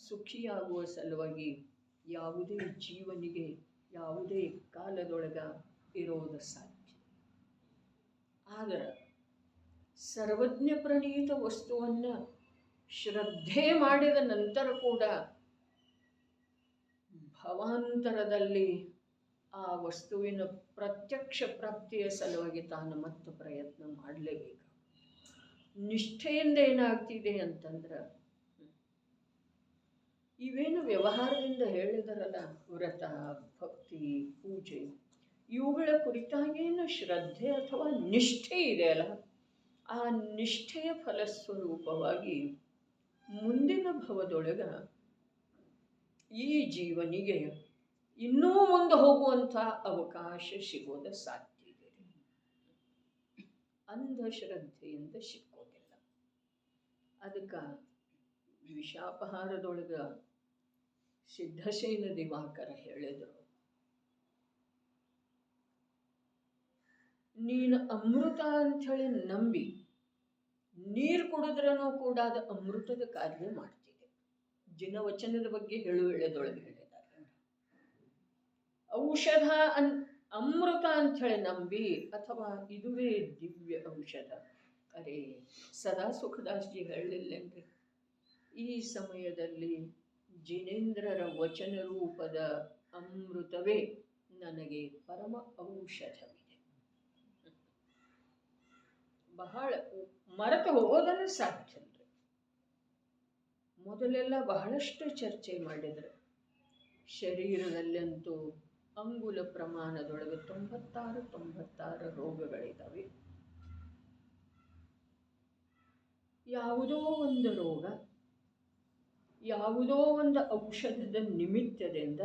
ಸುಖಿಯಾಗುವ ಸಲುವಾಗಿ ಯಾವುದೇ ಜೀವನಿಗೆ ಯಾವುದೇ ಕಾಲದೊಳಗ ಇರೋದು ಸಾಧ್ಯ. ಆದರೆ ಸರ್ವಜ್ಞ ಪ್ರಣೀತ ವಸ್ತುವನ್ನು ಶ್ರದ್ಧೆ ಮಾಡಿದ ನಂತರ ಕೂಡ ಭವಾಂತರದಲ್ಲಿ ಆ ವಸ್ತುವಿನ ಪ್ರತ್ಯಕ್ಷ ಪ್ರಾಪ್ತಿಯ ಸಲುವಾಗಿ ತಾನು ಮತ್ತು ಪ್ರಯತ್ನ ಮಾಡಲೇಬೇಕು. ನಿಷ್ಠೆಯಿಂದ ಏನಾಗ್ತಿದೆ ಅಂತಂದ್ರೆ, ಇವೇನು ವ್ಯವಹಾರದಿಂದ ಹೇಳಿದರಲ್ಲ, ವ್ರತ ಭಕ್ತಿ ಪೂಜೆ ಇವುಗಳ ಕುರಿತಾಗೇನು ಶ್ರದ್ಧೆ ಅಥವಾ ನಿಷ್ಠೆ ಇದೆಯಲ್ಲ, ಆ ನಿಷ್ಠೆಯ ಫಲಸ್ವರೂಪವಾಗಿ ಮುಂದಿನ ಭವದೊಳಗ ಈ ಜೀವನಿಗೆ ಇನ್ನೂ ಮುಂದೆ ಹೋಗುವಂಥ ಅವಕಾಶ ಸಿಗೋದು ಸಾಧ್ಯ ಇದೆ. ಅಂಧಶ್ರದ್ಧೆಯಿಂದ ಸಿಕ್ಕೋದಿಲ್ಲ. ಅದಕ್ಕೆ ವಿಷಾಪಹಾರದೊಳಗ ಸಿದ್ಧಸೇನ ದಿವಾಕರ ಹೇಳಿದರು, ನೀನು ಅಮೃತ ಅಂಥೇಳಿ ನಂಬಿ ನೀರು ಕುಡಿದ್ರೂ ಕೂಡ ಅದು ಅಮೃತದ ಕಾರ್ಯ ಮಾಡ್ತಿದೆ. ಜಿನವಚನದ ಬಗ್ಗೆ ಹೇಳುವೆಳೆದೊಳಗೆ ಹೇಳಿದ್ದಾರೆ. ಔಷಧ ಅಮೃತ ಅಂಥೇಳಿ ನಂಬಿ ಅಥವಾ ಇದುವೇ ದಿವ್ಯ ಔಷಧ. ಅರೆ ಸದಾ ಸುಖದಾಸ್ಜಿ ಹೇಳಲಿಲ್ಲೇನ್ರಿ, ಈ ಸಮಯದಲ್ಲಿ ಜಿನೇಂದ್ರರ ವಚನ ರೂಪದ ಅಮೃತವೇ ನನಗೆ ಪರಮ ಔಷಧವಿದೆ. ಬಹಳ ಮರೆತು ಹೋಗೋದನ್ನು ಸಾಧ್ಯ. ಮೊದಲೆಲ್ಲ ಬಹಳಷ್ಟು ಚರ್ಚೆ ಮಾಡಿದ್ರು. ಶರೀರದಲ್ಲಂತೂ ಅಂಗುಲ ಪ್ರಮಾಣದೊಳಗೆ 96 ರೋಗಗಳಿದ್ದಾವೆ. ಯಾವುದೋ ಒಂದು ರೋಗ ಯಾವುದೋ ಒಂದು ಔಷಧದ ನಿಮಿತ್ತದಿಂದ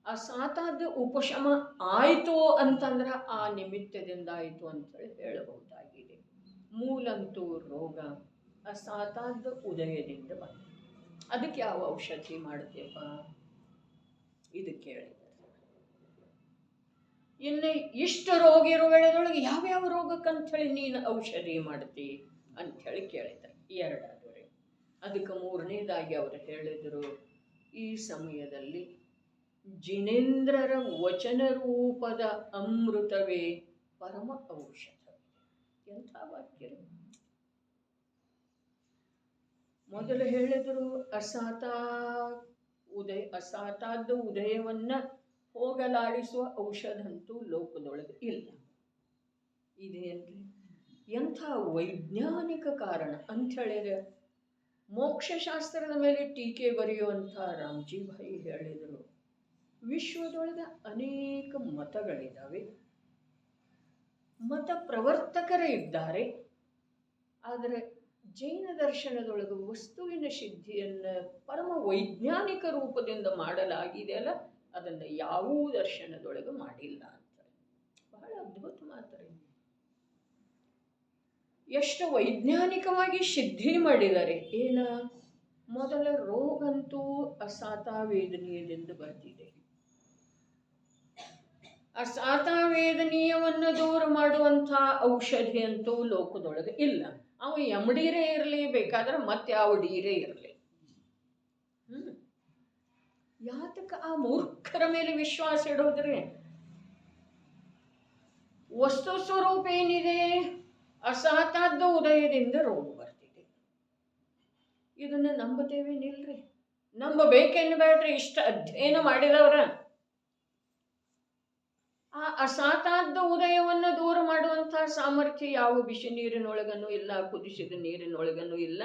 ಅಸಾತಾದ ಉಪಶಮ ಆಯಿತು ಅಂತಂದ್ರೆ ಆ ನಿಮಿತ್ತದಿಂದ ಆಯಿತು ಅಂತೇಳಿ ಹೇಳಬಹುದಾಗಿದೆ. ಮೂಲಂತೂ ರೋಗ ಅಸಾತಾದ ಉದಯದಿಂದ ಬಂದ. ಅದಕ್ಕೆ ಯಾವ ಔಷಧಿ ಮಾಡ್ತೇಪ್ಪ ಇದು ಕೇಳಿದ್ದಾರೆ. ಇನ್ನು ಇಷ್ಟು ರೋಗ ಇರೋ ವೇಳೆದೊಳಗೆ ಯಾವ್ಯಾವ ರೋಗಕ್ಕಂಥೇಳಿ ನೀನು ಔಷಧಿ ಮಾಡ್ತಿ ಅಂಥೇಳಿ ಕೇಳಿದ್ದಾರೆ. 2 ಅದಕ್ಕೆ 3ನೇದಾಗಿ ಅವರು ಹೇಳಿದರು, ಈ ಸಮಯದಲ್ಲಿ ಜಿನೇಂದ್ರರ ವಚನ ರೂಪದ ಅಮೃತವೇ ಪರಮ ಔಷಧವಿದೆ. ಎಂಥ ವಾಕ್ಯ! ಮೊದಲು ಹೇಳಿದರು ಅಸಾತಾದ ಉದಯವನ್ನ ಹೋಗಲಾಡಿಸುವ ಔಷಧಂತೂ ಲೋಕದೊಳಗೆ ಇಲ್ಲ. ಇದೇನ್ರಿ ಎಂಥ ವೈಜ್ಞಾನಿಕ ಕಾರಣ ಅಂಥೇಳಿದ್ರೆ, ಮೋಕ್ಷಶಾಸ್ತ್ರದ ಮೇಲೆ ಟೀಕೆ ಬರೆಯುವಂಥ ರಾಮ್ಜಿ ಭಾಯಿ ಹೇಳಿದರು, ವಿಶ್ವದೊಳಗೆ ಅನೇಕ ಮತಗಳಿದ್ದಾವೆ, ಮತ ಪ್ರವರ್ತಕರೇ ಇದ್ದಾರೆ. ಆದರೆ ಜೈನ ದರ್ಶನದೊಳಗೆ ವಸ್ತುವಿನ ಸಿದ್ಧಿಯನ್ನು ಪರಮ ವೈಜ್ಞಾನಿಕ ರೂಪದಿಂದ ಮಾಡಲಾಗಿದೆ ಅಲ್ಲ, ಅದನ್ನು ಯಾವ ದರ್ಶನದೊಳಗೆ ಮಾಡಿಲ್ಲ ಅಂತ. ಬಹಳ ಅದ್ಭುತ ಮಾತಾರೆ. ಎಷ್ಟು ವೈಜ್ಞಾನಿಕವಾಗಿ ಸಿದ್ಧಿ ಮಾಡಿದ್ದಾರೆ. ಏನ ಮೊದಲ ರೋಗಂತೂ ಅಸಾತಾವೇದನೀಯದಿಂದ ಬರ್ತಿದೆ. ಅಸಾತಾವೇದನೀಯವನ್ನು ದೂರ ಮಾಡುವಂಥ ಔಷಧಿ ಅಂತೂ ಲೋಕದೊಳಗೆ ಇಲ್ಲ. ಅವ ಎಮ್ಡೀರೇ ಇರಲಿ, ಬೇಕಾದ್ರೆ ಮತ್ತೆ ಯಾವ ಡೀರೇ ಇರಲಿ. ಯಾತಕ್ಕೆ ಆ ಮೂರ್ಖರ ಮೇಲೆ ವಿಶ್ವಾಸ ಇಡೋದ್ರೆ? ವಸ್ತು ಸ್ವರೂಪ ಏನಿದೆ, ಅಸಾತಾದ ಉದಯದಿಂದ ರೋಗ ಬರ್ತಿದೆ. ಇದನ್ನು ನಂಬುತ್ತೇವೇನಿಲ್ರಿ? ನಂಬಬೇಕೇನು ಬೇಡ್ರಿ? ಇಷ್ಟ ಅಧ್ಯಯನ ಮಾಡಿದವರ ಆ ಅಸಾತಾದ್ದ ಉದಯವನ್ನು ದೂರ ಮಾಡುವಂತಹ ಸಾಮರ್ಥ್ಯ ಯಾವ ಬಿಸಿ ನೀರಿನೊಳಗನೂ ಇಲ್ಲ, ಕುದಿಸಿದ ನೀರಿನೊಳಗನೂ ಇಲ್ಲ,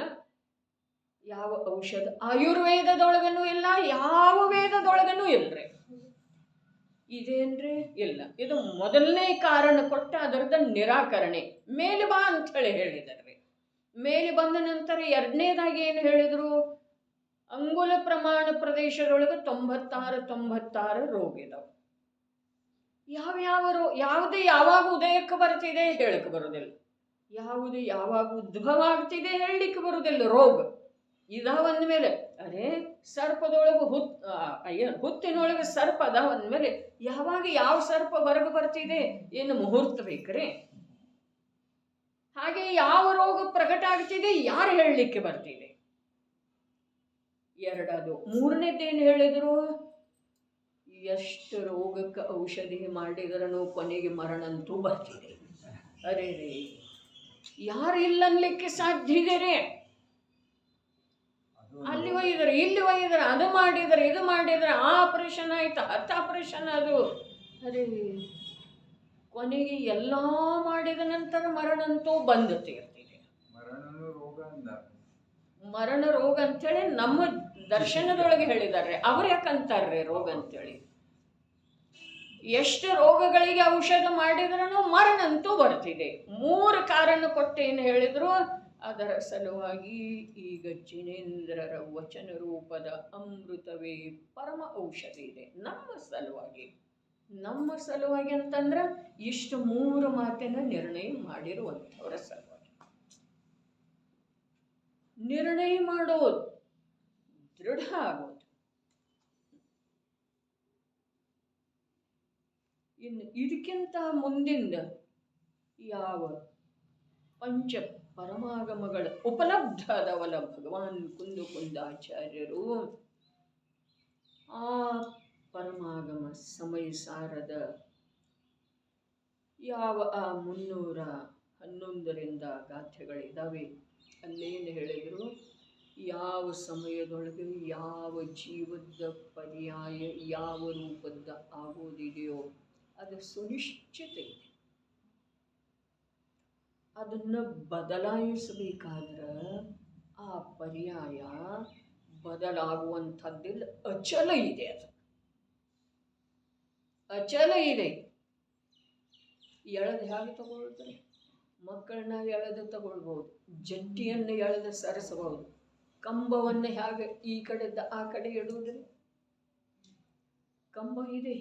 ಯಾವ ಔಷಧ ಆಯುರ್ವೇದದೊಳಗನೂ ಇಲ್ಲ, ಯಾವ ವೇದದೊಳಗನೂ ಇಲ್ರಿ. ಇದೇನ್ರಿ? ಇಲ್ಲ. ಇದು ಮೊದಲನೇ ಕಾರಣ ಕೊಟ್ಟ ಅದರದ ನಿರಾಕರಣೆ. ಮೇಲೆ ಬಾ ಅಂತ ಹೇಳಿದಾರ್ರಿ. ಮೇಲೆ ಬಂದ ನಂತರ ಎರಡನೇದಾಗಿ ಏನು ಹೇಳಿದ್ರು? ಅಂಗುಲ ಪ್ರಮಾಣ ಪ್ರದೇಶದೊಳಗೆ 96 ರೋಗ ಇದಾವೆ. ಯಾವುದು ಯಾವಾಗ ಉದಯಕ್ಕೆ ಬರ್ತಿದೆ ಹೇಳಕ್ಕೆ ಬರೋದಿಲ್ಲ, ಯಾವುದು ಯಾವಾಗ ಉದ್ಭವ ಆಗ್ತಿದೆ ಹೇಳಲಿಕ್ಕೆ ಬರೋದಿಲ್ಲ. ರೋಗ ಇದಾವಂದ ಮೇಲೆ ಅರೆ ಸರ್ಪದೊಳಗೆ ಹುತ್ತಿನೊಳಗೆ ಸರ್ಪ ಅದಾವಂದ ಮೇಲೆ ಯಾವಾಗ ಯಾವ ಸರ್ಪ ಹೊರಗೆ ಬರ್ತಿದೆ ಏನು ಮುಹೂರ್ತ ಬೇಕ್ರಿ? ಹಾಗೆ ಯಾವ ರೋಗ ಪ್ರಕಟ ಆಗ್ತಿದೆ ಯಾರು ಹೇಳಲಿಕ್ಕೆ ಬರ್ತಿದೆ? ಎರಡದು. ಮೂರನೇದೇನು ಹೇಳಿದ್ರು? ಎಷ್ಟು ರೋಗಕ್ಕೆ ಔಷಧಿ ಮಾಡಿದ್ರೂ ಕೊನೆಗೆ ಮರಣಂತೂ ಬರ್ತಿದೆ. ಅರೆ ರೇ, ಯಾರು ಇಲ್ಲ ಅನ್ಲಿಕ್ಕೆ ಸಾಧ್ಯ ಇದೆ ರೇ? ಅಲ್ಲಿ ಒಯ್ದರೆ ಇಲ್ಲಿ ಒಯ್ದರೆ, ಅದು ಮಾಡಿದರೆ ಇದು ಮಾಡಿದರೆ, ಆ ಆಪರೇಷನ್ ಆಯ್ತು, 10 ಆಪರೇಷನ್ ಅದು. ಅರೆ ಕೊನೆಗೆ ಎಲ್ಲ ಮಾಡಿದ ನಂತರ ಮರಣಂತೂ ಬಂದು ತೀರ್ತಿದೆ. ಮರಣ ರೋಗ ಅಂತೇಳಿ ನಮ್ಮ ದರ್ಶನದೊಳಗೆ ಹೇಳಿದಾರೆ. ಅವ್ರು ಯಾಕಂತಾರ್ರಿ ರೋಗ ಅಂತೇಳಿ? ಎಷ್ಟು ರೋಗಗಳಿಗೆ ಔಷಧ ಮಾಡಿದ್ರೂ ಮರಣಂತೂ ಬರ್ತಿದೆ. 3 ಕಾರಣ ಕೊಟ್ಟು ಏನು ಹೇಳಿದ್ರು? ಅದರ ಸಲುವಾಗಿ ಈಗ ಜಿನೇಂದ್ರರ ವಚನ ರೂಪದ ಅಮೃತವೇ ಪರಮ ಔಷಧಿ ಇದೆ ನಮ್ಮ ಸಲುವಾಗಿ ಅಂತಂದ್ರೆ ಇಷ್ಟು 3 ಮಾತಿನ ನಿರ್ಣಯ ಮಾಡಿರುವಂಥವರ ಸಲುವಾಗಿ. ನಿರ್ಣಯ ಮಾಡೋದು, ದೃಢ ಆಗೋದು. ಇನ್ನು ಇದಕ್ಕಿಂತ ಮುಂದಿಂದ ಯಾವ ಪಂಚ ಪರಮಾಗಮಗಳ ಉಪಲಬ್ಧ ಆದವಲ್ಲ ಭಗವಾನ್ ಕುಂದಾಚಾರ್ಯರು, ಆ ಪರಮಾಗಮ ಸಮಯ ಸಾರದ ಯಾವ ಆ 311 ಗಾಥೆಗಳಿದ್ದಾವೆ. ಅಲ್ಲೇನು ಹೇಳಿದ್ರು? ಯಾವ ಸಮಯದೊಳಗೆ ಯಾವ ಜೀವದ ಪರ್ಯಾಯ ಯಾವ ರೂಪದ ಆಗೋದಿದೆಯೋ ಅದು ಸುನಿಶ್ಚಿತ ಇದೆ. ಅದನ್ನು ಬದಲಾಯಿಸಬೇಕಾದ್ರೆ ಆ ಪರ್ಯಾಯ ಬದಲಾಗುವಂಥದ್ದಿಲ್ಲ, ಅಚಲ ಇದೆ. ಅದು ಅಚಲ ಇದೆ. ಎಳೆದು ಹೇಗೆ ತಗೊಳ್ತಾರೆ? ಮಕ್ಕಳನ್ನ ಎಳೆದು ತಗೊಳ್ಬಹುದು, ಜಟ್ಟಿಯನ್ನು ಎಳೆದು ಸರಿಸಬಹುದು, ಕಂಬವನ್ನು ಹೇಗೆ ಈ ಕಡೆಯಿಂದ ಆ ಕಡೆ ಇಡುವುದಿಲ್ಲ. ಕಂಬ ಇದೆ,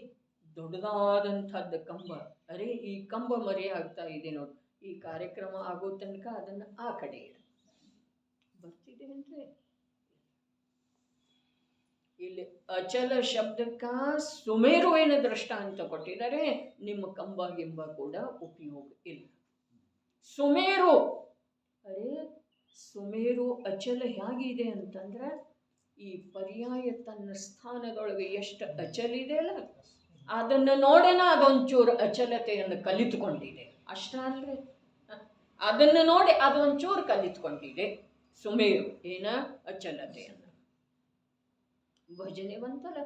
ದೊಡ್ಡದಾದಂಥದ್ದು ಕಂಬ. ಅರೆ ಈ ಕಂಬ ಮರೆ ಆಗ್ತಾ ಇದೆ ನೋಡಿ, ಈ ಕಾರ್ಯಕ್ರಮ ಆಗೋ ತನಕ ಅದನ್ನು ಆ ಕಡೆ ಇಡು. ಬರ್ತಿದೆ ಅಂದ್ರೆ ಇಲ್ಲಿ ಅಚಲ ಶಬ್ದಕ್ಕ ಸುಮೇರುವಿನ ದೃಷ್ಟಾಂತ ಕೊಟ್ಟಿದ್ದಾರೆ. ನಿಮ್ಮ ಕಂಬ ಗಿಂಬ ಕೂಡ ಉಪಯೋಗ ಇಲ್ಲ. ಸುಮೇರು, ಅರೆ ಸುಮೇರು ಅಚಲ ಹೇಗಿದೆ ಅಂತಂದ್ರೆ ಈ ಪರ್ಯಾಯ ತನ್ನ ಸ್ಥಾನದೊಳಗೆ ಎಷ್ಟು ಅಚಲಿದೆ ಅಲ್ಲ, ಅದನ್ನು ನೋಡೇನ ಅದೊಂಚೂರು ಅಚಲತೆಯನ್ನು ಕಲಿತುಕೊಂಡಿದೆ. ಅಷ್ಟ ಅಲ್ರಿ, ಅದನ್ನು ನೋಡಿ ಅದೊಂಚೂರು ಕಲಿತುಕೊಂಡಿದೆ ಸುಮೇರು. ಏನ? ಅಚಲತೆಯನ್ನು. ಭಜನೆ ಬಂತಲ್ಲ,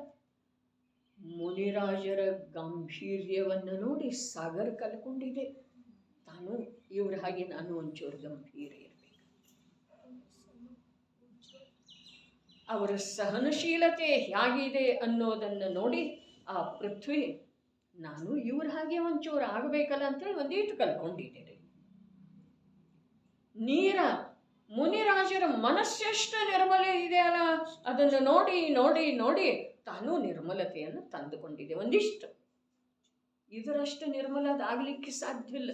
ಮುನಿರಾಜರ ಗಾಂಭೀರ್ಯವನ್ನು ನೋಡಿ ಸಾಗರ್ ಕಲ್ಕೊಂಡಿದೆ. ತಾನು ಇವ್ರ ಹಾಗೆ ನಾನು ಒಂಚೂರು ಗಂಭೀರ್ಯ ಇರಬೇಕು. ಅವರ ಸಹನಶೀಲತೆ ಹೇಗಿದೆ ಅನ್ನೋದನ್ನು ನೋಡಿ ಆ ಪೃಥ್ವಿ ನಾನು ಇವ್ರ ಹಾಗೆ ಒಂಚೂರು ಆಗಬೇಕಲ್ಲ ಅಂತೇಳಿ ಒಂದೀಟು ಕಲ್ಕೊಂಡಿದ್ದೇನೆ. ನೀರ ಮುನಿರಾಜರ ಮನಸ್ಸೆಷ್ಟು ನಿರ್ಮಲ ಇದೆಯಲ್ಲ, ಅದನ್ನು ನೋಡಿ ನೋಡಿ ನೋಡಿ ತಾನು ನಿರ್ಮಲತೆಯನ್ನು ತಂದುಕೊಂಡಿದೆ ಒಂದಿಷ್ಟು. ಇದರಷ್ಟು ನಿರ್ಮಲದಾಗಲಿಕ್ಕೆ ಸಾಧ್ಯ ಇಲ್ಲ,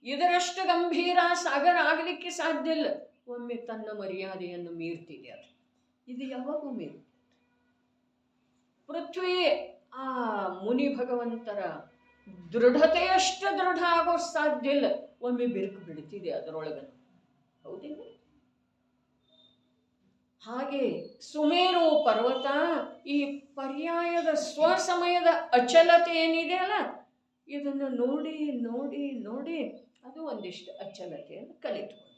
ಇದರಷ್ಟು ಗಂಭೀರ ಸಾಗರ ಆಗಲಿಕ್ಕೆ ಸಾಧ್ಯ ಇಲ್ಲ. ಒಮ್ಮೆ ತನ್ನ ಮರ್ಯಾದೆಯನ್ನು ಮೀರ್ತಿದೆ ಅದು. ಇದು ಯಾವಾಗೂ ಮೀರು. ಪೃಥ್ವಿ ಆ ಮುನಿ ಭಗವಂತರ ದೃಢತೆಯಷ್ಟು ದೃಢ ಆಗೋ ಸಾಧ್ಯ ಇಲ್ಲ. ಒಮ್ಮೆ ಬಿರುಕು ಬಿಡ್ತಿದೆ ಅದರೊಳಗೆ, ಹೌದಿಲ್ಲ? ಹಾಗೆ ಸುಮೇರು ಪರ್ವತ ಈ ಪರ್ಯಾಯದ ಸ್ವಸಮಯದ ಅಚಲತೆ ಏನಿದೆ ಅಲ್ಲ, ಇದನ್ನು ನೋಡಿ ನೋಡಿ ನೋಡಿ ಅದು ಒಂದಿಷ್ಟು ಅಚಲತೆಯನ್ನು ಕಲಿತುಕೊಂಡಿದೆ.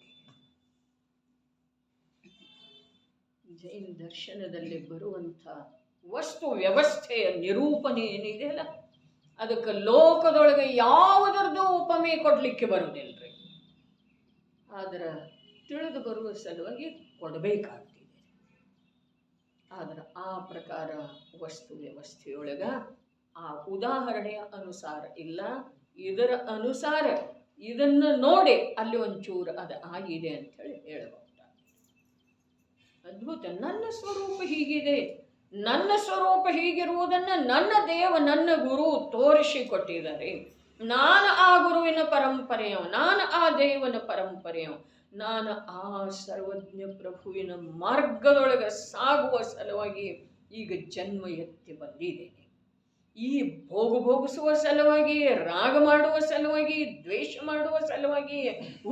ಜೈನ ದರ್ಶನದಲ್ಲಿ ಬರುವಂಥ ವಸ್ತು ವ್ಯವಸ್ಥೆಯ ನಿರೂಪಣೆ ಏನಿದೆಯಲ್ಲ, ಅದಕ್ಕೆ ಲೋಕದೊಳಗೆ ಯಾವುದರದ್ದು ಉಪಮೆ ಕೊಡಲಿಕ್ಕೆ ಬರುವುದಿಲ್ಲರಿ. ಆದ್ರೆ ತಿಳಿದು ಬರುವ ಸಲುವಾಗಿ ಕೊಡಬೇಕಾಗ್ತಿದೆ. ಆದ್ರೆ ಆ ಪ್ರಕಾರ ವಸ್ತು ವ್ಯವಸ್ಥೆಯೊಳಗ ಆ ಉದಾಹರಣೆಯ ಅನುಸಾರ ಇಲ್ಲ, ಇದರ ಅನುಸಾರ ಇದನ್ನು ನೋಡಿ ಅಲ್ಲಿ ಒಂಚೂರು ಅದು ಆಗಿದೆ ಅಂಥೇಳಿ ಹೇಳಬಹುದು. ಅದ್ಭುತ. ನನ್ನ ಸ್ವರೂಪ ಹೀಗಿದೆ, ನನ್ನ ಸ್ವರೂಪ ಹೀಗಿರುವುದನ್ನು ನನ್ನ ದೇವ ನನ್ನ ಗುರು ತೋರಿಸಿಕೊಟ್ಟಿದ್ದಾರೆ. ನಾನು ಆ ಗುರುವಿನ ಪರಂಪರೆಯವ, ನಾನು ಆ ದೇವನ ಪರಂಪರೆಯವ, ನಾನು ಆ ಸರ್ವಜ್ಞ ಪ್ರಭುವಿನ ಮಾರ್ಗದೊಳಗೆ ಸಾಗುವ ಸಲುವಾಗಿ ಈಗ ಜನ್ಮ ಎತ್ತಿ ಬಂದಿದ್ದೇನೆ. ಈ ಭೋಗಿಸುವ ಸಲುವಾಗಿ, ರಾಗ ಮಾಡುವ ಸಲುವಾಗಿ, ದ್ವೇಷ ಮಾಡುವ ಸಲುವಾಗಿ,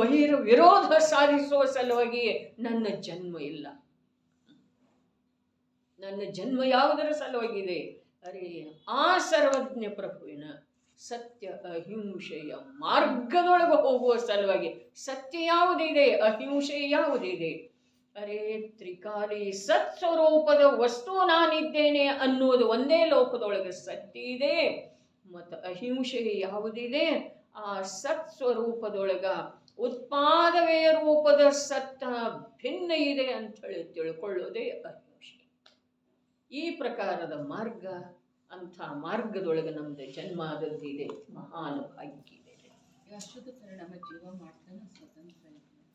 ವೈರ ವಿರೋಧ ಸಾಧಿಸುವ ಸಲುವಾಗಿ ನನ್ನ ಜನ್ಮ ಇಲ್ಲ. ನನ್ನ ಜನ್ಮ ಯಾವುದರ ಸಲುವಾಗಿದೆ? ಅರೆ ಆ ಸರ್ವಜ್ಞ ಪ್ರಭುವಿನ ಸತ್ಯ ಅಹಿಂಸೆಯ ಮಾರ್ಗದೊಳಗೆ ಹೋಗುವ ಸಲುವಾಗಿ. ಸತ್ಯ ಯಾವುದಿದೆ, ಅಹಿಂಸೆ ಯಾವುದಿದೆ? ಅರೆ ತ್ರಿಕಾಲಿ ಸತ್ಸ್ವರೂಪದ ವಸ್ತು ನಾನಿದ್ದೇನೆ ಅನ್ನುವುದು ಒಂದೇ ಲೋಕದೊಳಗೆ ಸತ್ಯ ಇದೆ. ಮತ್ತು ಅಹಿಂಸೆ ಯಾವುದಿದೆ? ಆ ಸತ್ಸ್ವರೂಪದೊಳಗ ಉತ್ಪಾದವೇ ರೂಪದ ಸತ್ತ ಭಿನ್ನ ಇದೆ ಅಂಥೇಳಿ ತಿಳ್ಕೊಳ್ಳೋದೇ ಅಹಿಂಸೆ. ಈ ಪ್ರಕಾರದ ಮಾರ್ಗ, ಅಂಥ ಮಾರ್ಗದೊಳಗೆ ನಮ್ದು ಜನ್ಮ ಆದದ್ದಿದೆ. ಮಹಾನ್ ಭಾಗ್ಯ ಇದೆ. ಅಷ್ಟದ ಪರಿಣಾಮ ಜೀವ ಮಾಡ್ತಾನೆ ಸ್ವತಂತ್ರ